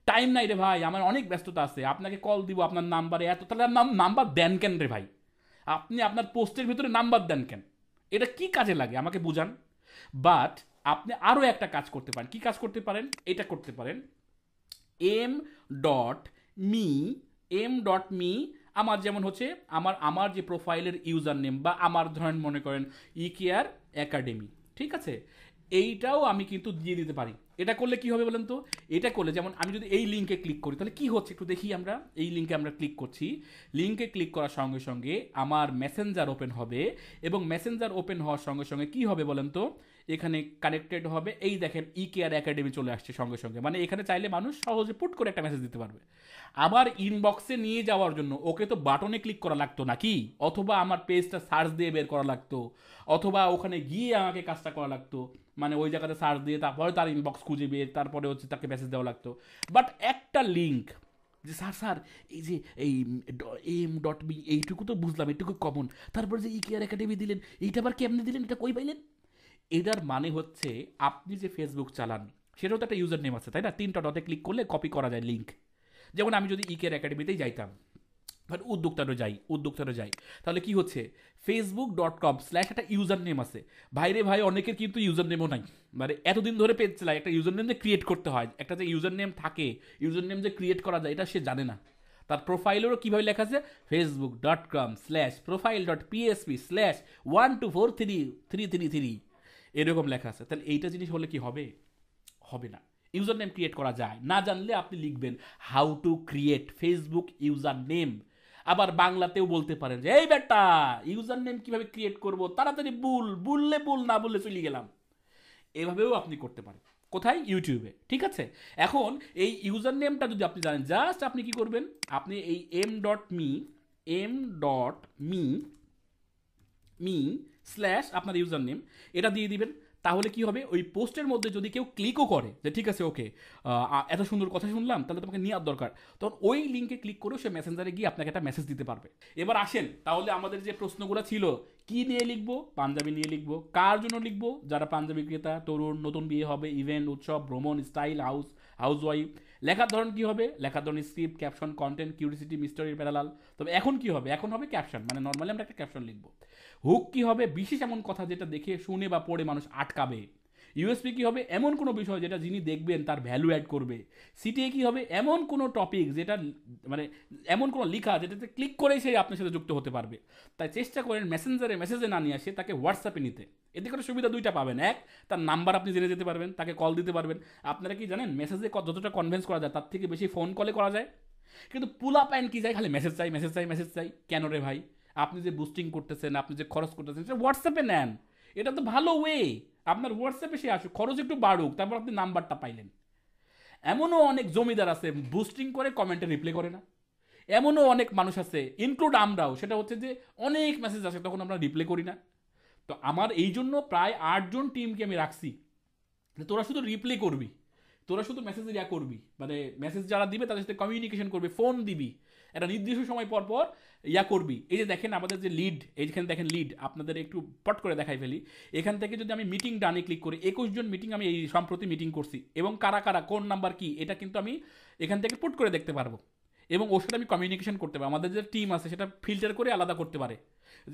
টাইম নাই রে ভাই, আমার অনেক ব্যস্ততা আছে। আপনাকে কল দিব আপনার নাম্বারে এত, তাহলে নাম্বার দেন কেন রে ভাই? আপনি আপনার পোস্টের ভিতরে নাম্বার দেন কেন? এটা কি কাজে লাগে আমাকে বুঝান। বাট আপনি আরও একটা কাজ করতে পারেন। কি কাজ করতে পারেন? এটা করতে পারেন, m.me m.me, আমার যেমন হচ্ছে আমার আমার যে প্রোফাইলের ইউজার নেম, বা আমার ধরেন মনে করেন ইকেয়ার একাডেমি, ঠিক আছে, এইটাও আমি কিন্তু দিয়ে দিতে পারি। এটা করলে কি হবে বলেন তো? এটা করলে যেমন আমি যদি এই লিঙ্কে ক্লিক করি, তাহলে কি হচ্ছে একটু দেখি আমরা। এই লিঙ্কে আমরা ক্লিক করছি, লিঙ্কে ক্লিক করার সঙ্গে সঙ্গে আমার মেসেঞ্জার ওপেন হবে, এবং মেসেঞ্জার ওপেন হওয়ার সঙ্গে সঙ্গে কি হবে বলেন তো? এখানে কানেক্টেড হবে, এই দেখেন ই কেয়ার একাডেমি চলে আসছে সঙ্গে সঙ্গে, মানে এখানে চাইলে মানুষ সহজে পুট করে একটা মেসেজ দিতে পারবে। আবার ইনবক্সে নিয়ে যাওয়ার জন্য ওকে তো বাটনে ক্লিক করা লাগতো নাকি, অথবা আমার পেজটা সার্চ দিয়ে বের করা লাগতো, অথবা ওখানে গিয়ে আমাকে কাজটা করা লাগতো, মানে ওই জায়গাতে সার্চ দিয়ে তারপরে তার ইনবক্স খুঁজে বের, তারপরে হচ্ছে তাকে মেসেজ দেওয়া লাগতো। বাট একটা লিঙ্ক, যে স্যার স্যার এই যে এই m.me এইটুকু তো বুঝলাম, এইটুকু কমন, তারপরে যে ই কেয়ার একাডেমি দিলেন, এইটা আবার কেমনে দিলেন, এটা কই পাইলেন? এটার মানে হচ্ছে আপনি যে ফেসবুক চালান সেটাও তো একটা ইউজার নেম আছে, তাই না? 3টা ডটে ক্লিক করলে কপি করা যায় লিঙ্ক। যেমন আমি যদি ইকের একাডেমিতেই যাইতাম, বাট উদ্যোক্তারও যাই, তাহলে কি হচ্ছে, facebook.com/ একটা ইউজার নেম আছে। ভাইরে ভাই, অনেকের কিন্তু ইউজার নেমও নাই, মানে এতদিন ধরে পেজ চালায়, একটা ইউজার নেম যে ক্রিয়েট করতে হয়, একটা যে ইউজার নেম থাকে, ইউজার নেম যে ক্রিয়েট করা যায়, এটা সে জানে না। তার প্রোফাইলেরও কীভাবে লেখা আছে, facebook.com/profile.psp/1243333, এরকম লেখা আছে। তাহলে এইটা জিনিস হলে কি হবে? হবে না। ইউজার নেম ক্রিয়েট করা যায় না, জানলে আপনি লিখবেন how to create Facebook user name. আবার বাংলাতেও বলতে পারেন যে এই বেটা ইউজার নেম কিভাবে ক্রিয়েট করব, তাড়াতাড়ি বললে বল, না বললে চলে গেলাম। এভাবেও আপনি করতে পারেন। কোথায়? ইউটিউবে। ঠিক আছে? এখন এই ইউজার নেমটা যদি আপনি জানেন, জাস্ট আপনি কি করবেন, আপনি এই m.me মি স্ল্যাশ আপনার ইউজার নেম এটা দিয়ে দিবেন। তাহলে কি হবে, ওই পোস্টের মধ্যে যদি কেউ ক্লিকও করে যে ঠিক আছে ওকে এত সুন্দর কথা শুনলাম, তাহলে তোমাকে নেওয়ার দরকার, তখন ওই লিঙ্কে ক্লিক করেও সে মেসেঞ্জারে গিয়ে আপনাকে একটা মেসেজ দিতে পারবে। এবার আসেন তাহলে আমাদের যে প্রশ্নগুলো ছিল, কি নিয়ে লিখবো? পাঞ্জাবি নিয়ে লিখবো। কার জন্য লিখবো? যারা পাঞ্জাবি ক্রেতা, তরুণ, নতুন বিয়ে হবে, ইভেন্ট, উৎসব, ভ্রমণ, স্টাইল, হাউস ওয়াইফ। লেখার ধরন কি হবে? লেখার ধরন script, caption, content, curiosity, mystery, parallel. তবে এখন কি হবে? এখন হবে ক্যাপশন, মানে নর্মালি আমরা একটা ক্যাপশন লিখবো। হুক কি হবে? বিশেষ এমন কথা যেটা দেখে শুনে বা পড়ে মানুষ আটকাবে। ইউএসপি কি হবে? এমন কোনো বিষয় যেটা যিনি দেখবেন তার ভ্যালু অ্যাড করবে। সিটিএ কি হবে? এমন কোনো টপিক যেটা মানে এমন কোনো লেখা যেটাতে ক্লিক করেই সে আপনার সাথে যুক্ত হতে পারবে। তাই চেষ্টা করেন মেসেজে না নিয়ে আসে তাকে হোয়াটসঅ্যাপে নিতে। এতে করে সুবিধা দুইটা পাবেন। এক, তার নাম্বার আপনি জেনে যেতে পারবেন, তাকে কল দিতে পারবেন। আপনারা কি জানেন মেসেজে যতটা কনভেন্স করা যায় তার থেকে বেশি ফোন কলে করা যায়। কিন্তু পুলা প্যান্ট কি যায়, খালি মেসেজ চাই মেসেজ চাই মেসেজ চাই। কেন রে ভাই? আপনি যে বুস্টিং করতেছেন, আপনি যে খরচ করতেছেন, সেটা হোয়াটসঅ্যাপে নেন। এটা তো ভালো ওয়ে। আপনার হোয়াটসঅ্যাপে সে আসুক, খরচ একটু বাড়ুক, তারপর আপনি নাম্বারটা পাইলেন। এমনও অনেক জমিদার আছে বুস্টিং করে কমেন্টে রিপ্লাই করে না। এমনও অনেক মানুষ আছে, ইনক্লুড আমরাও, সেটা হচ্ছে যে অনেক মেসেজ আসে তখন আমরা রিপ্লাই করি না। তো আমার এই জন্য প্রায় 8জন টিমকে আমি রাখছি, তোরা শুধু রিপ্লাই করবি, তোরা শুধু মেসেজ ইয়া করবি, মানে মেসেজ যারা দিবে তাদের সাথে কমিউনিকেশন করবি, ফোন দিবি, একটা নির্দিষ্ট সময় পর পর ইয়া করবি। এই যে দেখেন আমাদের যে লিড, এইখানে দেখেন লিড, আপনাদের একটু পট করে দেখাই ফেলি। এখান থেকে যদি আমি মিটিং ডানে ক্লিক করি, 21জন মিটিং আমি এই সম্প্রতি মিটিং করছি, এবং কারা কারা কোন নাম্বার কি এটা কিন্তু আমি এখান থেকে পুট করে দেখতে পারবো। এবং ওর সাথে আমি কমিউনিকেশন করতে পারি, আমাদের যে টিম আছে সেটা ফিল্টার করে আলাদা করতে পারে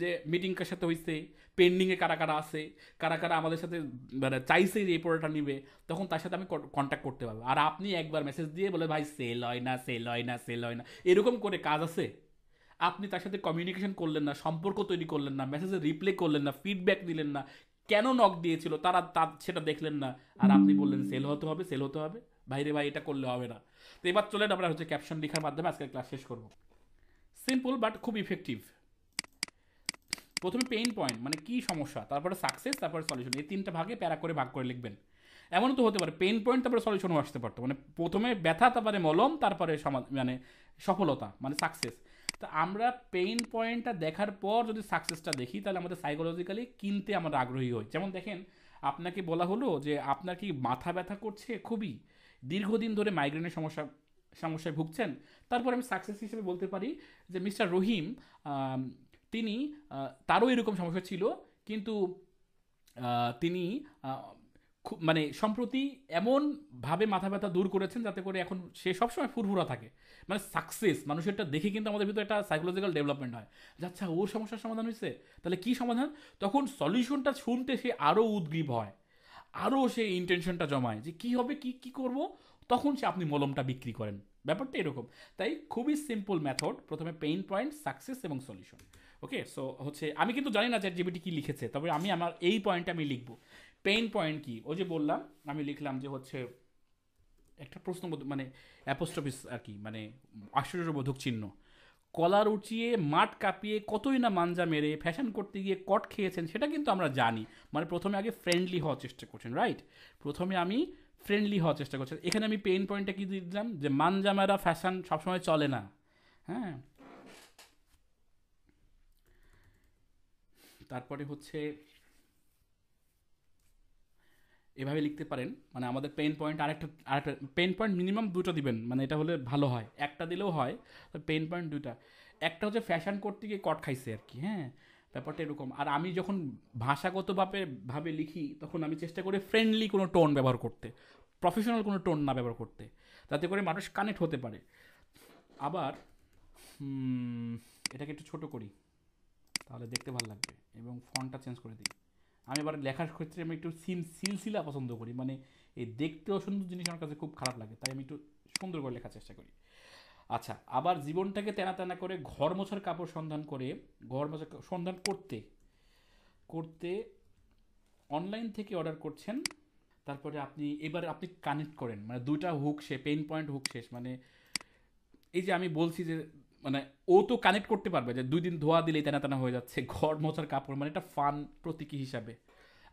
যে মিটিং কার সাথে হয়েছে, পেন্ডিংয়ে কারা কারা আছে, কারা কারা আমাদের সাথে মানে চাইছে যে এই প্রোডাক্টটা নিবে, তখন তার সাথে আমি কন্ট্যাক্ট করতে পারবো। আর আপনি একবার মেসেজ দিয়ে বলে ভাই সেল হয় না, সেল হয় না, সেল হয় না, এরকম করে কাজ আছে। আপনি তার সাথে কমিউনিকেশন করলেন না, সম্পর্ক তৈরি করলেন না, মেসেজে রিপ্লাই করলেন না, ফিডব্যাক দিলেন না, কেন নক দিয়েছিল তারা সেটা দেখলেন না, আর আপনি বললেন সেল হতে হবে, সেল হতে হবে। ভাইরে ভাই, এটা করলে হবে না। তো এবার চলেন আমরা হচ্ছে ক্যাপশন লেখার মাধ্যমে আজকের ক্লাস শেষ করব। সিম্পল বাট খুব ইফেক্টিভ। প্রথমে পেইন পয়েন্ট মানে কি সমস্যা, তারপরে সাকসেস, তারপরে সলিউশন, এই তিনটা ভাগে প্যারা করে ভাগ করে লিখবেন। এমনও তো হতে পারে পেইন পয়েন্ট তারপরে সলিউশনও আসতে পারতো, মানে প্রথমে ব্যথা, তারপরে মলম, তারপরে মানে সফলতা মানে সাকসেস। তো আমরা পেইন পয়েন্টটা দেখার পর যদি সাকসেসটা দেখি, তাহলে আমাদের সাইকোলজিক্যালি কিনতে আমরা আগ্রহী হই। যেমন দেখেন, আপনাকে বলা হলো যে আপনার কি মাথা ব্যথা করছে খুবই, দীর্ঘদিন ধরে মাইগ্রেনের সমস্যায় ভুগছেন। তারপর আমি সাকসেস হিসেবে বলতে পারি যে মিস্টার রহিম, তিনি তারও এরকম সমস্যা ছিল, কিন্তু তিনি মানে সম্প্রতি এমনভাবে মাথা ব্যথা দূর করেছেন যাতে করে এখন সে সবসময় ফুরফুরা থাকে। মানে সাকসেস মানুষেরটা দেখে কিন্তু আমাদের ভিতরে একটা সাইকোলজিক্যাল ডেভেলপমেন্ট হয় যে আচ্ছা ওর সমস্যার সমাধান হয়েছে, তাহলে কি সমাধান, তখন সলিউশনটা শুনতে সে আরও উদ্গ্রীব হয়, আরও সে ইন্টেনশনটা জমায় যে কী হবে, কি কি করব, তখন সে আপনি মলমটা বিক্রি করেন। ব্যাপারটা এরকম। তাই খুবই সিম্পল মেথড, প্রথমে পেইন পয়েন্ট, সাকসেস এবং সলিউশন। ওকে, সো হচ্ছে আমি কিন্তু জানি না চ্যাট জিপিটি কী লিখেছে, তবে আমি আমার এই পয়েন্টটা আমি লিখবো। পেইন পয়েন্ট কি, ওই যে বললাম, আমি লিখলাম যে হচ্ছে একটা প্রশ্ন মানে অ্যাপোস্ট্রফিস আর কি, মানে আশ্চর্যবোধক চিহ্ন, কলার উঁচিয়ে মাঠ কাঁপিয়ে কতই না মাঞ্জা মেরে ফ্যাশন করতে গিয়ে কট খেয়েছেন, সেটা কিন্তু আমরা জানি। মানে প্রথমে আগে ফ্রেন্ডলি হওয়ার চেষ্টা করছেন, রাইট? প্রথমে আমি ফ্রেন্ডলি হওয়ার চেষ্টা করছি। এখানে আমি পেইন পয়েন্টটা কি দিলাম, যে মাঞ্জা মেরা ফ্যাশন সবসময় চলে না। হ্যাঁ, তারপরে হচ্ছে এভাবে লিখতে পারেন, মানে আমাদের পেইন পয়েন্ট আরেকটা পেইন পয়েন্ট মিনিমাম দুটো দিবেন, মানে এটা হলে ভালো হয়, একটা দিলেও হয়, পেইন পয়েন্ট দুইটা। একটা হচ্ছে ফ্যাশন করতে গিয়ে কট খাইছে আর কি, হ্যাঁ, ব্যাপারটা এরকম। আর আমি যখন ভাবে লিখি তখন আমি চেষ্টা করি ফ্রেন্ডলি কোনো টোন ব্যবহার করতে, প্রফেশনাল কোনো টোন না ব্যবহার করতে, যাতে করে মানুষ কানেক্ট হতে পারে। আবার এটাকে একটু ছোট করি, তাহলে দেখতে ভালো লাগবে, এবং ফন্টটা চেঞ্জ করে দিই। আমি আবার লেখার ক্ষেত্রে আমি একটু সিলসিলা পছন্দ করি, মানে এই দেখতেও সুন্দর জিনিস আমার কাছে খুব খারাপ লাগে, তাই আমি একটু সুন্দর করে লেখার চেষ্টা করি। আচ্ছা, আবার জীবনটাকে তেনা তেনা করে ঘর মোছার কাপড় সন্ধান করে, ঘর মোছার সন্ধান করতে করতে অনলাইন থেকে অর্ডার করছেন। তারপরে আপনি কানেক্ট করেন, মানে দুইটা হুক সে পেইন পয়েন্ট হুক শেষ। মানে এই যে আমি বলছি যে মানে ও তো কানেক্ট করতে পারবে যে 2 দিন ধোয়া দিলেই তেনা তেনা হয়ে যাচ্ছে, ঘর মোছার কাপড়, মানে এটা ফান প্রতীকী হিসাবে।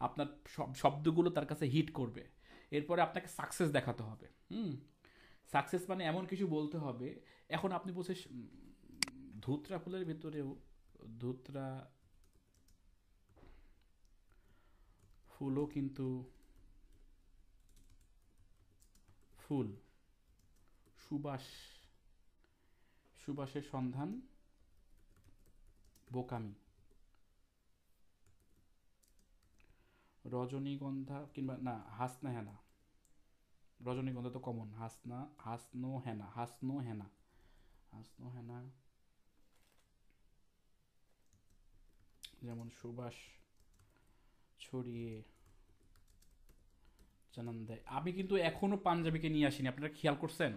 আপনার সব শব্দগুলো তার কাছে হিট করবে। এরপরে আপনাকে সাকসেস দেখাতে হবে। সাকসেস মানে এমন কিছু বলতে হবে। এখন আপনি বলছে ধুতরা ফুলের ভিতরেও ধুতরা ফুলও কিন্তু ফুল, সুবাস, সুবাসের সন্ধান বোকামি, রজনীগন্ধা কিংবা না হাসনা হেনা, রজনীগন্ধা তো কমন, হাসনা হাসনো হেনা, হাসনো হেনা, হাসনো হেনা যেমন সুবাস ছড়িয়ে জানান দেয়। আমি কিন্তু এখনো পাঞ্জাবিকে নিয়ে আসিনি, আপনারা খেয়াল করছেন?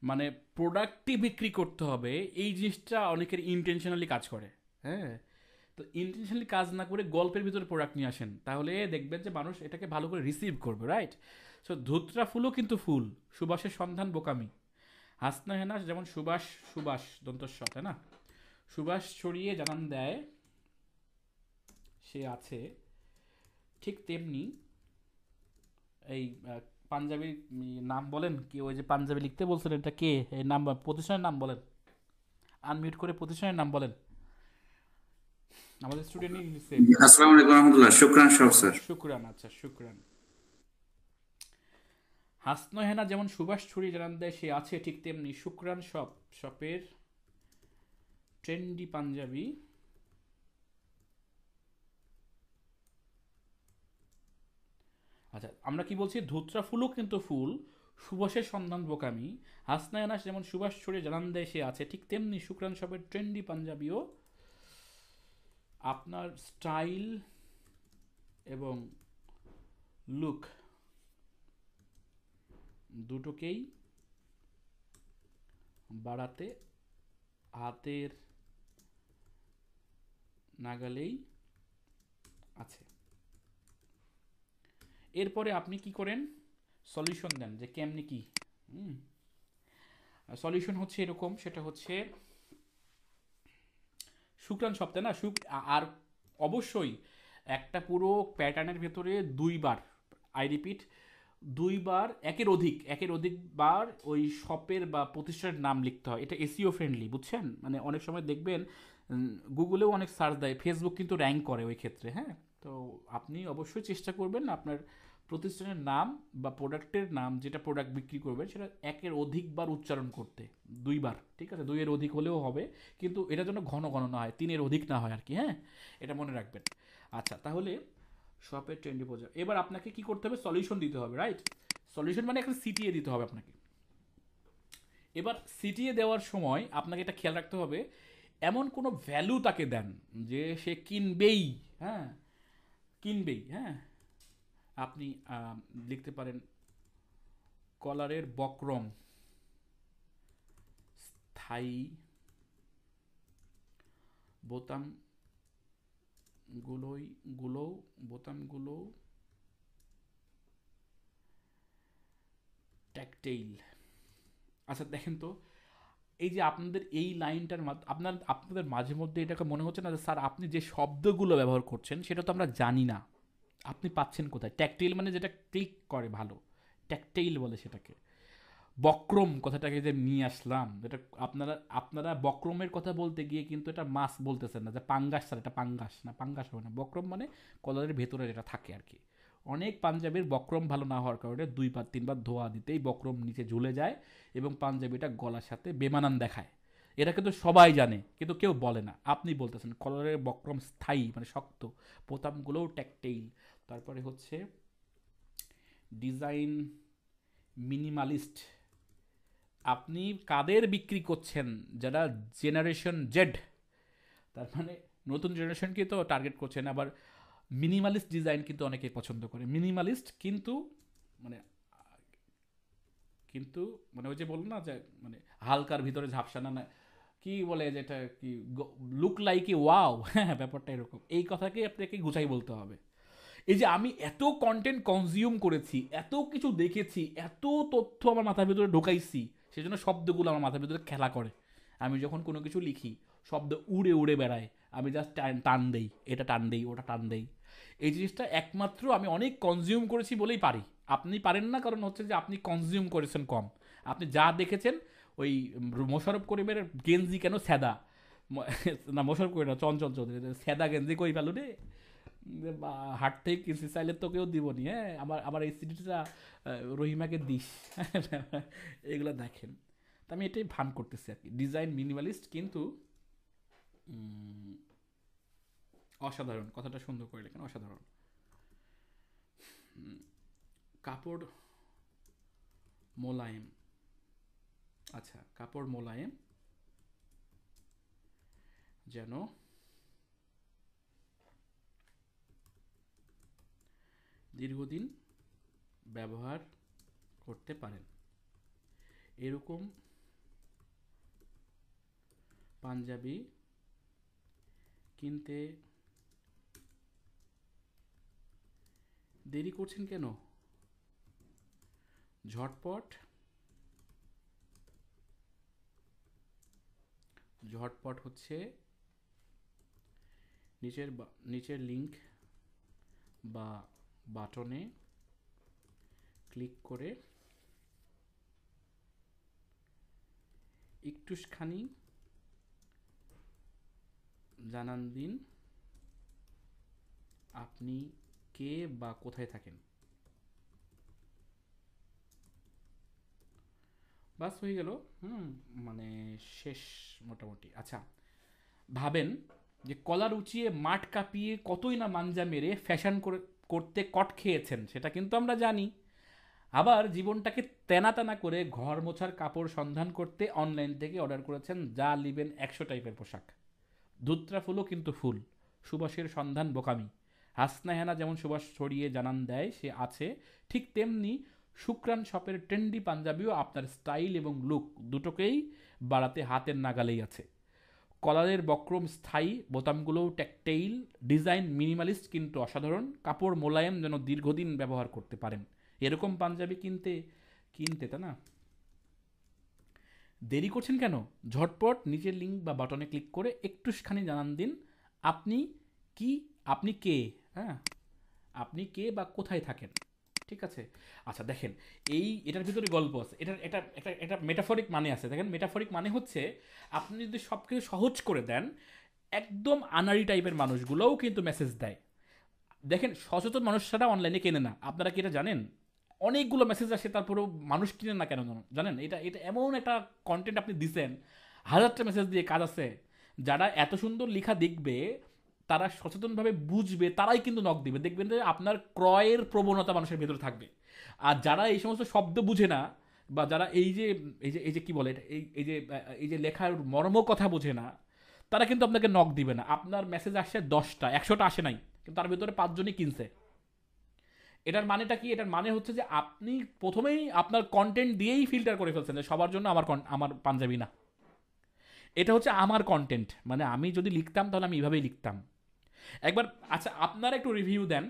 মানে প্রোডাক্টই বিক্রি করতে হবে, এই জিনিসটা অনেকের ইন্টেনশনালি কাজ করে। হ্যাঁ, তো ইন্টেনশনালি কাজ না করে গল্পের ভিতরে প্রোডাক্ট নিয়ে আসেন, তাহলে দেখবেন যে মানুষ এটাকে ভালো করে রিসিভ করবে, রাইট? সো ধুতরা ফুলও কিন্তু ফুল, সুবাসের সন্ধান বোকামি, হাসনা হেনা যেমন সুবাস, সুবাস দন্তস্ব, তাই না? সুবাস ছড়িয়ে জানান দেয় সে আছে, ঠিক তেমনি এই পাঞ্জাবির নাম বলেন কি, ওই যে পাঞ্জাবি লিখতে বলছেন, এটা কে, এই নাম প্রতিষ্ঠানের নাম বলেন, আনমিউট করে প্রতিষ্ঠানের নাম বলেন। আমাদের স্টুডেন্টই লিখছে। আসসালামু আলাইকুম রহমতুল্লাহ, শুকরান শপ স্যার। শুক্রান, আচ্ছা শুক্রান। হাসনো হেনা যেমন সুবাস ছড়ি জানান দেয় সে আছে, ঠিক তেমনি শুক্রান শপ, শপের ট্রেন্ডি পাঞ্জাবি আচ্ছা আমরা কি বলছি, ধুতরা ফুলও কিন্তু ফুল, সুবাসের সন্ধান বোকামি, হাসনা হেনা যেমন সুবাস ছড়িয়ে জানান দেয় সে আছে, ঠিক তেমনি শুক্রান শপের ট্রেন্ডি পাঞ্জাবিও আপনার স্টাইল এবং লুক দুটোকেই বাড়াতে হাতের নাগালেই আছে। এরপরে আপনি কি করেন, সলিউশন দেন যে কেমনি কি। সলিউশন হচ্ছে এরকম, সেটা হচ্ছে শুক্রান সপ্তাহে না আর অবশ্যই একটা পুরো প্যাটার্নের ভেতরে দুইবার, আই রিপিট, দুইবার একের অধিক বার ওই শপের বা প্রতিষ্ঠানের নাম লিখতে হয়। এটা এসইও ফ্রেন্ডলি, বুঝছেন? মানে অনেক সময় দেখবেন গুগলেও অনেক সার্চ দেয়, ফেসবুক কিন্তু র্যাঙ্ক করে ওই ক্ষেত্রে। হ্যাঁ, তো আপনি অবশ্যই চেষ্টা করবেন আপনার প্রতিষ্ঠানের নাম বা প্রোডাক্টের নাম, যেটা প্রোডাক্ট বিক্রি করবেন সেটা একের অধিকবার উচ্চারণ করতে, দুইবার, ঠিক আছে? দুইয়ের অধিক হলেও হবে, কিন্তু এটা যেন ঘন ঘন না হয়, তিনের অধিক না হয় আর কি। হ্যাঁ, এটা মনে রাখবেন। আচ্ছা, তাহলে শপের ট্রেন্ডি প্রচার, এবার আপনাকে কি করতে হবে, সলিউশন দিতে হবে, রাইট? সলিউশন মানে একটা সিটিয়ে দিতে হবে আপনাকে। এবার সিটিয়ে দেওয়ার সময় আপনাকে এটা খেয়াল রাখতে হবে, এমন কোনো ভ্যালু তাকে দেন যে সে কিনবেই। হ্যাঁ, কিনবেই। হ্যাঁ, আপনি লিখতে পারেন কলারের বক্রম স্থায়ী, বোতামগুলো ট্যাকটেইল। আচ্ছা দেখেন তো, এই যে আপনাদের এই লাইনটার আপনাদের মাঝে মধ্যে এটাকে মনে হচ্ছে না যে স্যার আপনি যে শব্দগুলো ব্যবহার করছেন সেটা তো আমরা জানি না, আপনি পাচ্ছেন কোথায়? ট্যাকটেইল মানে যেটা ক্লিক করে ভালো, ট্যাকটেইল বলে সেটাকে। বক্রম কথাটাকে যে নিয়ে আসলাম, এটা আপনারা বক্রমের কথা বলতে গিয়ে কিন্তু এটা মাছ বলতেছেন না, যে পাঙ্গাস, স্যার এটা পাঙ্গাস না, পাঙ্গাস হবে না। বক্রম মানে কলারের ভেতরে যেটা থাকে আর কি। অনেক পাঞ্জাবির বক্রম ভালো না হওয়ার কারণে 2-3 বার ধোয়া দিতেই বক্রম নিচে ঝুলে যায় এবং পাঞ্জাবিটা গলার সাথে বেমানান দেখায়। এটা কিন্তু সবাই জানে, কিন্তু কেউ বলে না। আপনি বলতেছেন কলারের বক্রম স্থায়ী মানে শক্ত, বোতামগুলোও ট্যাকটেইল। তারপরে হচ্ছে ডিজাইন মিনিমালিস্ট। আপনি কাদের বিক্রি করছেন? যারা জেনারেশন জেড, তার মানে নতুন জেনারেশনকে তো টার্গেট করছেন। আবার মিনিমালিস্ট ডিজাইন কিন্তু অনেকে পছন্দ করে। মিনিমালিস্ট কিন্তু মানে কিন্তু মানে ওই যে বলুন না যে মানে হালকার ভিতরে ঝাপসানা না, কি বলে যেটা কি, লুক লাইক এ ওয়াও। হ্যাঁ, ব্যাপারটা এরকম। এই কথাকে আপনাকে গুছাই বলতে হবে। এই যে আমি এত কন্টেন্ট কনজিউম করেছি, এত কিছু দেখেছি, এত তথ্য আমার মাথার ভিতরে ঢোকাইছি, সেজন্য শব্দগুলো আমার মাথার ভিতরে খেলা করে। আমি যখন কোনো কিছু লিখি শব্দ উড়ে উড়ে বেড়ায়, আমি জাস্ট টান দেই, এটা টান দেই, ওটা টান দেই। এই জিনিসটা একমাত্র আমি অনেক কনজিউম করেছি বলেই পারি। আপনি পারেন না, কারণ হচ্ছে যে আপনি কনজিউম করেছেন কম। আপনি যা দেখেছেন ওই মোশাররফ করিমের গেঞ্জি কেন স্যাদা, না মোশাররফ করিম না, চঞ্চল চৌধুরী স্যাদা গেঞ্জি কই পেল রে, হাট থেকে কিনছি, চাইলে তোকেও দিব নি, হ্যাঁ আমার আমার এই সিডিটা রহিমাকে দিস। এগুলো দেখেন, তো আমি এটাই ভান করতেছি আর কি। ডিজাইন মিনিমালিস্ট কিন্তু অসাধারণ, কথাটা সুন্দর করে লেখেন, অসাধারণ। কাপড় মোলায়েম, আচ্ছা কাপড় মোলায়েম যেন দীর্ঘদিন ব্যবহার করতে পারেন, এরকম পাঞ্জাবি কিনতে দেরি করছেন কেন? ঝটপট ঝটপট হচ্ছে নিচের লিংক বা বাটনে ক্লিক করে একটুখানি জানান দিন আপনি কে বা কোথায় থাকেন। বাস হয়ে গেল, মানে শেষ মোটামুটি। আচ্ছা ভাবেন যে কলার উঁচিয়ে মাঠ কাঁপিয়ে কতই না মাঞ্জা মেরে ফ্যাশন করতে কট খেয়েছেন, সেটা কিন্তু আমরা জানি। আবার জীবনটাকে তেনা তেনা করে ঘর মোছার কাপড় সন্ধান করতে অনলাইন থেকে অর্ডার করেছেন যা লিবেন 100 টাইপের পোশাক। ধুত্রা ফুলও কিন্তু ফুল, সুবাসের সন্ধান বোকামি। হাসনা হেনা যেমন সুবাস ছড়িয়ে জানান দেয় সে আছে, ঠিক তেমনি শুক্রান শপের ট্রেন্ডি পাঞ্জাবিও আপনার স্টাইল এবং লুক দুটোকেই বাড়াতে হাতের নাগালেই আছে। কলারের বক্রম স্থায়ী, বোতামগুলোও ট্যাকটেইল, ডিজাইন মিনিমালিস্ট কিন্তু অসাধারণ, কাপড় মোলায়েম যেন দীর্ঘদিন ব্যবহার করতে পারেন। এরকম পাঞ্জাবি কিনতে তা না দেরি করছেন কেন? ঝটপট নিচের লিঙ্ক বা বাটনে ক্লিক করে একটুখানি জানান দিন আপনি আপনি কে, হ্যাঁ আপনি কে বা কোথায় থাকেন। ঠিক আছে, আচ্ছা দেখেন এটার ভিতরে গল্প আছে, এটার এটা একটা একটা মেটাফরিক মানে আছে। দেখেন মেটাফরিক মানে হচ্ছে আপনি যদি সব কিছু সহজ করে দেন, একদম আনাড়ি টাইপের মানুষগুলোও কিন্তু মেসেজ দেয়। দেখেন সচেতন মানুষরা অনলাইনে কেনে না, আপনারা কি এটা জানেন? অনেকগুলো মেসেজ আসে তারপরেও মানুষ কিনে না কেন জানেন? এটা এটা এমন একটা কন্টেন্ট আপনি দিচ্ছেন, হাজারটা মেসেজ দিয়ে কাজ আছে। যারা এত সুন্দর লেখা দেখবে, তারা সচেতনভাবে বুঝবে, তারাই কিন্তু নক দিবে। দেখবেন যে আপনার ক্রয়ের প্রবণতা মানুষের ভেতরে থাকবে। আর যারা এই সমস্ত শব্দ বুঝে না, বা যারা এই যে কি বলে এটা, এই যে লেখার মর্ম কথা বোঝে না, তারা কিন্তু আপনাকে নক দিবে না। আপনার মেসেজ আসছে 10টা, 100টা আসে নাই, কিন্তু তার ভিতরে 5 জনই কিনছে। এটার মানেটা কি? এটার মানে হচ্ছে যে আপনি প্রথমেই আপনার কন্টেন্ট দিয়েই ফিল্টার করে ফেলছেন যে সবার জন্য আমার পাঞ্জাবি না, এটা হচ্ছে আমার কন্টেন্ট। মানে আমি যদি লিখতাম তাহলে আমি এইভাবেই লিখতাম। একবার আচ্ছা আপনারা একটু রিভিউ দেন,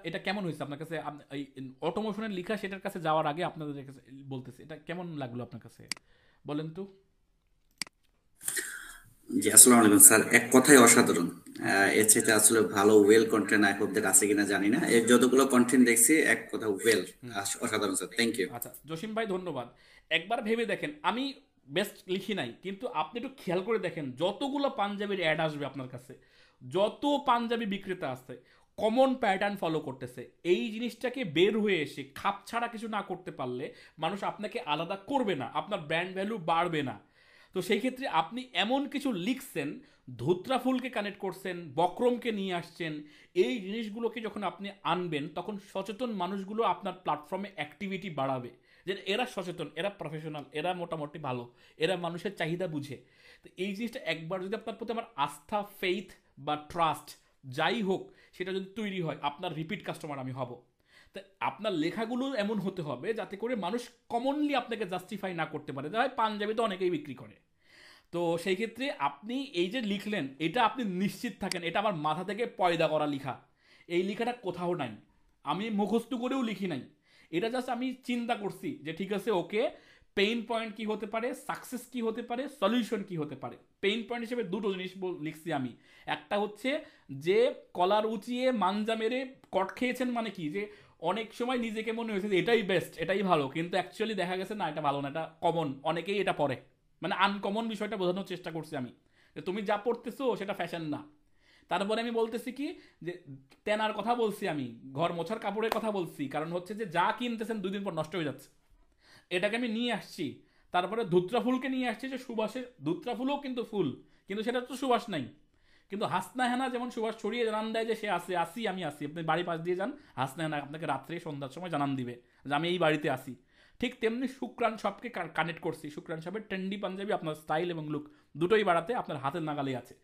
এটা কেমন হয়েছে আপনার কাছে? এই অটোমোশনের লেখা সেটার কাছে যাওয়ার আগে আপনাদের কাছে বলতেছি, এটা কেমন লাগলো আপনার কাছে বলেন তো। জি, আসসালামু আলাইকুম স্যার। এক কথায় অসাধারণ। এর চাইতে আসলে ভালো well content I hope that আছে কিনা জানি না। এর যতগুলো কন্টেন্ট দেখছি এক কথা ওয়েল, অসাধারণ স্যার, থ্যাংক ইউ। আচ্ছা জসিম ভাই ধন্যবাদ। একবার ভেবে দেখেন, আমি বেস্ট লিখি নাই, কিন্তু আপনি একটু খেয়াল করে দেখেন যতগুলো পাঞ্জাবির অ্যাড আসবে আপনার কাছে, যত পাঞ্জাবি বিক্রেতা আছে কমন প্যাটার্ন ফলো করতেছে। এই জিনিসটাকে বের হয়ে এসে খাপ ছাড়া কিছু না করতে পারলে মানুষ আপনাকে আলাদা করবে না, আপনার ব্র্যান্ড ভ্যালু বাড়বে না। তো সেই ক্ষেত্রে আপনি এমন কিছু লিখছেন, ধুত্রা ফুলকে কানেক্ট করছেন, বক্রমকে নিয়ে আসছেন, এই জিনিসগুলোকে যখন আপনি আনবেন তখন সচেতন মানুষগুলো আপনার প্ল্যাটফর্মে অ্যাক্টিভিটি বাড়াবে, যে এরা সচেতন, এরা প্রফেশনাল, এরা মোটামুটি ভালো, এরা মানুষের চাহিদা বুঝে। তো এই জিনিসটা একবার যদি আপনার প্রতি আমার আস্থা, ফেইথ বা ট্রাস্ট যাই হোক সেটা যদি তৈরি হয়, আপনার রিপিট কাস্টমার আমি হব। তা আপনার লেখাগুলো এমন হতে হবে যাতে করে মানুষ কমনলি আপনাকে জাস্টিফাই না করতে পারে, যে পাঞ্জাবি তো অনেকেই বিক্রি করে। তো সেই ক্ষেত্রে আপনি এই যে লিখলেন, এটা আপনি নিশ্চিত থাকেন এটা আমার মাথা থেকে পয়দা করা লেখা, এই লেখাটা কোথাও নাই, আমি মুখস্থ করেও লিখি নাই। এটা জাস্ট আমি চিন্তা করছি যে ঠিক আছে ওকে পেইন পয়েন্ট কি হতে পারে, সাকসেস কি হতে পারে, সলিউশন কি হতে পারে। পেইন পয়েন্ট হিসেবে দুটো জিনিস লিখছি আমি। একটা হচ্ছে যে কলার উঁচিয়ে মাঞ্জা মেরে কট খেয়েছেন, মানে কি যে অনেক সময় নিজেকে মনে হয়েছে যে এটাই বেস্ট, এটাই ভালো, কিন্তু অ্যাকচুয়ালি দেখা গেছে না এটা ভালো না, এটা কমন, অনেকেই এটা পরে, মানে আনকমন বিষয়টা বোঝানোর চেষ্টা করছি আমি, যে তুমি যা পড়তেছো সেটা ফ্যাশন না। তারপরে আমি বলতেছি কি যে তেনার কথা বলছি, আমি ঘর মোছার কাপড়ের কথা বলছি, কারণ হচ্ছে যে যা কিনতেছেন 2 দিন পর নষ্ট হয়ে যাচ্ছে, এটাকে আমি নিয়ে আসছি। তারপরে ধুত্রা ফুলকে নিয়ে আসছি, যে সুবাসের ধুত্রা ফুলও কিন্তু ফুল, কিন্তু সেটা তো সুবাস নাই। কিন্তু হাসনা হেনা যেমন সুবাস ছড়িয়ে জানান দেয় যে সে আসে, আসি আমি আসি, আপনি বাড়ি পাশ দিয়ে যান, হাসনা হেনা আপনাকে রাত্রে সন্ধ্যার সময় জানান দিবে যে আমি এই বাড়িতে আসি। ঠিক তেমনি শুক্রান শপকে কানেক্ট করছি, শুক্রান শপের ট্রেন্ডি পাঞ্জাবি আপনার স্টাইল এবং লুক দুটোই বাড়াতে আপনার হাতের নাগালেই আছে।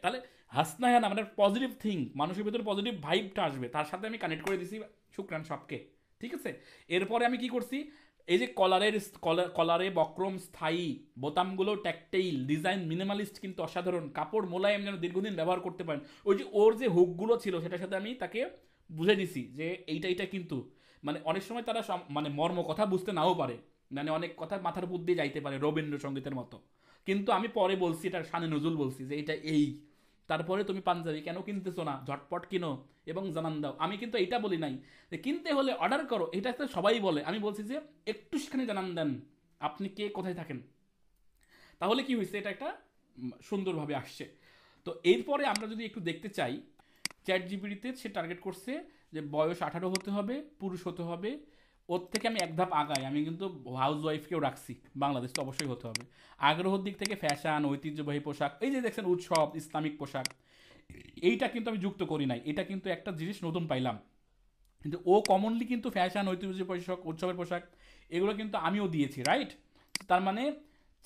তাহলে হাসনা হেনা মানে পজিটিভ থিং, মানুষের ভিতরে পজিটিভ ভাইবটা আসবে, তার সাথে আমি কানেক্ট করে দিছি শুক্রান শপকে। ঠিক আছে, এরপরে আমি কি করছি, এই যে কলারে বক্রম স্থায়ী, বোতামগুলো ট্যাকটেইল, ডিজাইন মিনিমালিস্ট কিন্তু অসাধারণ, কাপড় মোলায়েম যেন দীর্ঘদিন ব্যবহার করতে পারেন। ওই যে ওর যে হুকগুলো ছিল সেটার সাথে আমি তাকে বুঝে দিছি যে এইটা কিন্তু, মানে অনেক সময় তারা মানে মর্ম কথা বুঝতে নাও পারে, মানে অনেক কথা মাথার উপর দিয়ে যাইতে পারে রবীন্দ্রসঙ্গীতের মতো, কিন্তু আমি পরে বলছি এটা শানে নজরুল বলছি যে এটা এই। তারপরে তুমি পাঞ্জাবি কেন কিনতেছো না, ঝটপট কিনো এবং জানান দাও। আমি কিন্তু এইটা বলি নাই যে কিনতে হলে অর্ডার করো, এটা তো সবাই বলে, আমি বলছি যে একটু সেখানে জানান দেন আপনি কে কোথায় থাকেন, তাহলে কি হয়েছে, এটা একটা সুন্দরভাবে আসছে। তো এরপরে আমরা যদি একটু দেখতে চাই, চ্যাট জিপিটিতে সে টার্গেট করছে যে বয়স 18 হতে হবে, পুরুষ হতে হবে। ওর থেকে আমি এক ধাপ আগাই, আমি কিন্তু হাউস ওয়াইফকেও রাখছি, বাংলাদেশ তো অবশ্যই হতে হবে। আগ্রহের দিক থেকে ফ্যাশন, ঐতিহ্যবাহী পোশাক, এই যে দেখছেন উৎসব, ইসলামিক পোশাক, এইটা কিন্তু আমি যুক্ত করি নাই, এটা কিন্তু একটা জিনিস নতুন পাইলাম। কিন্তু ও কমনলি কিন্তু ফ্যাশন, ঐতিহ্য পোশাক, উৎসবের পোশাক, এগুলো কিন্তু আমিও দিয়েছি, রাইট। তার মানে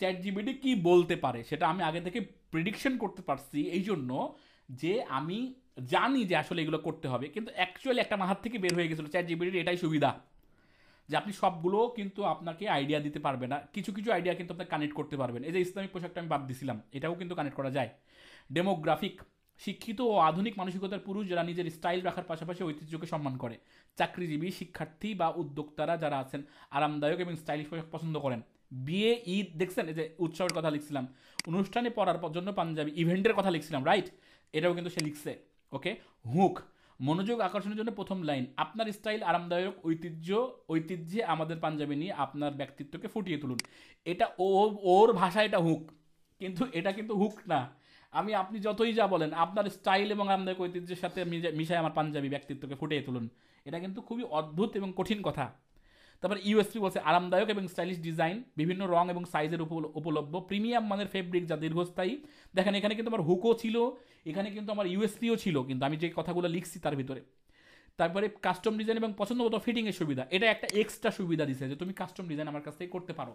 চ্যাট জিপিটি কি বলতে পারে সেটা আমি আগে থেকে প্রেডিকশন করতে পারছি, এই জন্য যে আমি জানি যে আসলে এগুলো করতে হবে, কিন্তু অ্যাকচুয়ালি একটা মাথার থেকে বের হয়ে গেছিলো চ্যাট জিপিটির এটাই সুবিধা, যে আপনি সবগুলো কিন্তু আপনাকে আইডিয়া দিতে পারবে না, কিছু কিছু আইডিয়া কিন্তু আপনি কানেক্ট করতে পারবেন। এই যে ইসলামিক পোশাকটা আমি বাদ দিছিলাম, এটাও কিন্তু কানেক্ট করা যায়। ডেমোগ্রাফিক, শিক্ষিত ও আধুনিক মানসিকতার পুরুষ যারা নিজের স্টাইল রাখার পাশাপাশি ঐতিহ্যকে সম্মান করে, চাকরিজীবী, শিক্ষার্থী বা উদ্যোক্তারা যারা আছেন আরামদায়ক এবং স্টাইলিশ পোশাক পছন্দ করেন। বিয়ে, ঈদ, দেখছেন এই যে উৎসবের কথা লিখছিলাম, অনুষ্ঠানে পড়ার জন্য পাঞ্জাবি, ইভেন্টের কথা লিখছিলাম, রাইট, এটাও কিন্তু সে লিখছে। ওকে, হুক, মনোযোগ আকর্ষণের জন্য প্রথম লাইন, আপনার স্টাইল আরামদায়ক, ঐতিহ্যে আমাদের পাঞ্জাবি নিয়ে আপনার ব্যক্তিত্বকে ফুটিয়ে তুলুন। এটা ওর ভাষা, এটা হুক, কিন্তু এটা কিন্তু হুক না। আপনি যতই যা বলেন, আপনার স্টাইল এবং আরামদায়ক ঐতিহ্যের সাথে মিশায় আমার পাঞ্জাবি ব্যক্তিত্বকে ফুটিয়ে তুলুন, এটা কিন্তু খুবই অদ্ভুত এবং কঠিন কথা। তারপর ইউএসপি বলছে আরামদায়ক এবং স্টাইলিশ ডিজাইন, বিভিন্ন রং এবং সাইজের উপলব্ধ, প্রিমিয়াম মানের ফেব্রিক যা দীর্ঘস্থায়ী। দেখেন এখানে কিন্তু আমার হুকও ছিল, এখানে কিন্তু আমার ইউএসপিও ছিল, কিন্তু আমি যে কথাগুলো লিখছি তার ভিতরে। তারপরে কাস্টম ডিজাইন এবং পছন্দ মতো ফিটিংয়ের সুবিধা, এটা একটা এক্সট্রা সুবিধা দিছে যে তুমি কাস্টম ডিজাইন আমার কাছ থেকে করতে পারো,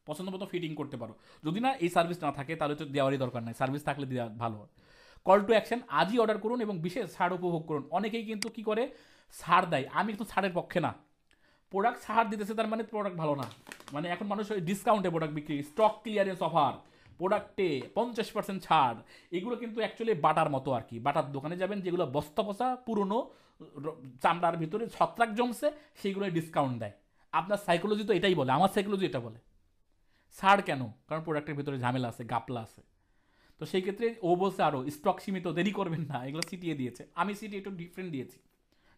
পছন্দ মতো ফিটিং করতে পারো। যদি না এই সার্ভিস না থাকে তাহলে তো দেওয়ারই দরকার নাই, সার্ভিস থাকলে দেওয়া ভালো। কল টু অ্যাকশন, আজই অর্ডার করুন এবং বিশেষ ছাড় উপভোগ করুন। অনেকেই কিন্তু কি করে, ছাড় দেয়, আমি কিন্তু ছাড়ের পক্ষে না। প্রোডাক্ট ছাড় দিতেছে তার মানে প্রোডাক্ট ভালো না, মানে এখন মানুষ ওই ডিসকাউন্টে প্রোডাক্ট বিক্রি, স্টক ক্লিয়ারেন্স অফার, প্রোডাক্টে 50% ছাড়, এগুলো কিন্তু অ্যাকচুয়ালি বাটার মতো আর কি। বাটার দোকানে যাবেন যেগুলো বস্তা পচা পুরনো চামড়ার ভিতরে ছত্রাক জমছে, সেইগুলো ডিসকাউন্ট দেয়। আপনার সাইকোলজি তো এটাই বলে, আমার সাইকোলজি এটা বলে ছাড় কেন, কারণ প্রোডাক্টের ভিতরে ঝামেলা আছে, গাপলা আছে। তো সেই ক্ষেত্রে ও বলছে আরও স্টক সীমিত, দেরি করবেন না, এগুলো সিটিয়ে দিয়েছে। আমি সিটি একটু ডিফারেন্ট দিয়েছি,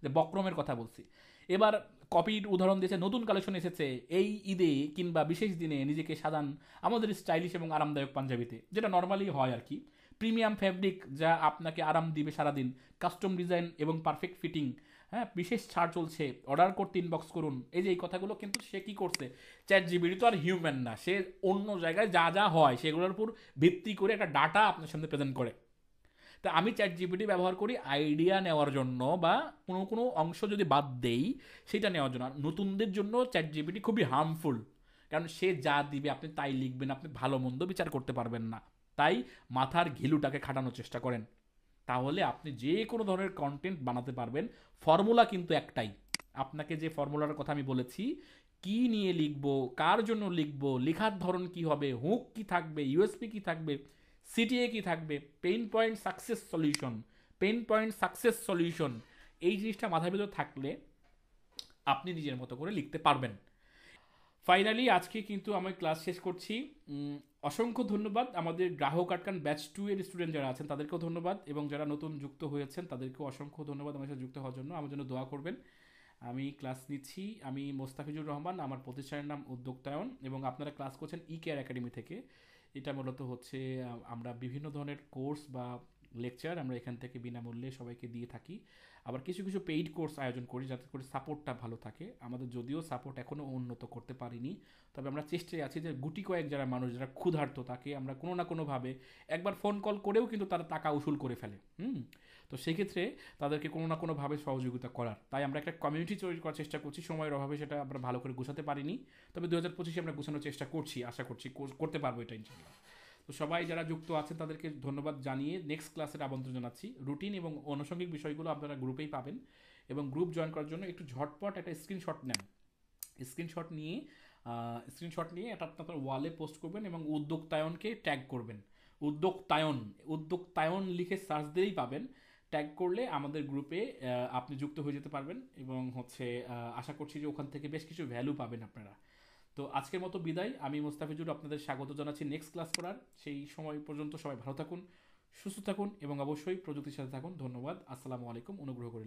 যে বক্রমের কথা বলছি। এবার কপির উদাহরণ দিয়েছে, নতুন কালেকশন এসেছে এই ঈদে কিংবা বিশেষ দিনে নিজেকে সাজান আমাদের স্টাইলিশ এবং আরামদায়ক পাঞ্জাবিতে, যেটা নর্মালি হয় আর কি। প্রিমিয়াম ফ্যাব্রিক যা আপনাকে আরাম দিবে সারাদিন, কাস্টম ডিজাইন এবং পারফেক্ট ফিটিং, হ্যাঁ, বিশেষ ছাড় চলছে, অর্ডার করতে ইনবক্স করুন। এই যে এই কথাগুলো কিন্তু সে কী করছে, চ্যাট জিপিটি তো আর হিউম্যান না, সে অন্য জায়গায় যা যা হয় সেগুলোর উপর ভিত্তি করে একটা ডাটা আপনার সামনে প্রেজেন্ট করে। তা আমি চ্যাট জিপিটি ব্যবহার করি আইডিয়া নেওয়ার জন্য, বা কোনো কোনো অংশ যদি বাদ দেই সেটা নেওয়ার জন্য। নতুনদের জন্য চ্যাট জিপিটি খুবই হার্মফুল, কারণ সে যা দিবে আপনি তাই লিখবেন, আপনি ভালো মন্দ বিচার করতে পারবেন না। তাই মাথার ঘিলুটাকে খাটানোর চেষ্টা করেন, তাহলে আপনি যে কোনো ধরনের কন্টেন্ট বানাতে পারবেন। ফর্মুলা কিন্তু একটাই, আপনাকে যে ফর্মুলার কথা আমি বলেছি, কি নিয়ে লিখব, কার জন্য লিখব, লেখার ধরন কি হবে, হুক কি থাকবে, ইউএসপি কি থাকবে, সিটিএ কি থাকবে, pain point success solution, pain point success solution, এই জিনিসটা মাথার ভিতর থাকলে আপনি নিজের মতো করে লিখতে পারবেন। ফাইনালি আজকে কিন্তু আমি ক্লাস শেষ করছি। অসংখ্য ধন্যবাদ আমাদের গ্রাহক আটকান ব্যাচ 2 এর স্টুডেন্ট যারা আছেন তাদেরকেও ধন্যবাদ, এবং যারা নতুন যুক্ত হয়েছেন তাদেরকেও অসংখ্য ধন্যবাদ আমার সাথে যুক্ত হওয়ার জন্য। আমার জন্য দোয়া করবেন। আমি ক্লাস নিচ্ছি, আমি মোস্তাফিজুর রহমান, আমার প্রতিষ্ঠানের নাম উদ্যোক্তায়ন, এবং আপনারা ক্লাস করছেন ই কেয়ার একাডেমি থেকে। এটা মূলত হচ্ছে আমরা বিভিন্ন ধরনের কোর্স বা লেকচার আমরা এখান থেকে বিনামূল্যে সবাইকে দিয়ে থাকি। আবার কিছু কিছু পেইড কোর্স আয়োজন করি যাতে করে সাপোর্টটা ভালো থাকে। আমাদের যদিও সাপোর্ট এখনও উন্নত করতে পারিনি, তবে আমরা চেষ্টায় আছি যে গুটি কয়েক যারা মানুষ যারা ক্ষুধার্ত তাকে আমরা কোনো না কোনোভাবে একবার ফোন কল করেও কিন্তু তারা টাকা উসুল করে ফেলে। তো সেক্ষেত্রে তাদেরকে কোনো না কোনোভাবে সহযোগিতা করার, তাই আমরা একটা কমিউনিটি তৈরি করার চেষ্টা করছি। সময়ের অভাবে সেটা আমরা ভালো করে গুছাতে পারিনি, তবে 2025 আমরা গুছানোর চেষ্টা করছি, আশা করছি করতে পারবো এটা ইনশাল্লাহ। তো সবাই যারা যুক্ত আছেন তাদেরকে ধন্যবাদ জানিয়ে নেক্সট ক্লাসের আমন্ত্রণ জানাচ্ছি। রুটিন এবং আনুষঙ্গিক বিষয়গুলো আপনারা গ্রুপেই পাবেন, এবং গ্রুপ জয়েন করার জন্য একটু ঝটপট একটা স্ক্রিনশট নেন। স্ক্রিনশট নিয়ে এটা আপনার ওয়ালে পোস্ট করবেন এবং উদ্যোক্তায়নকে ট্যাগ করবেন। উদ্যোক্তায়ন লিখে সার্চ দিলেই পাবেন। ট্যাগ করলে আমাদের গ্রুপে আপনি যুক্ত হয়ে যেতে পারবেন, এবং হচ্ছে আশা করছি যে ওখান থেকে বেশ কিছু ভ্যালু পাবেন আপনারা। তো আজকের মতো বিদায়। আমি মোস্তাফিজুর আপনাদের স্বাগত জানাচ্ছি নেক্সট ক্লাস করার। সেই সময় পর্যন্ত সবাই ভালো থাকুন, সুস্থ থাকুন, এবং অবশ্যই প্রযুক্তির সাথে থাকুন। ধন্যবাদ। আসসালামু আলাইকুম। অনুগ্রহ করে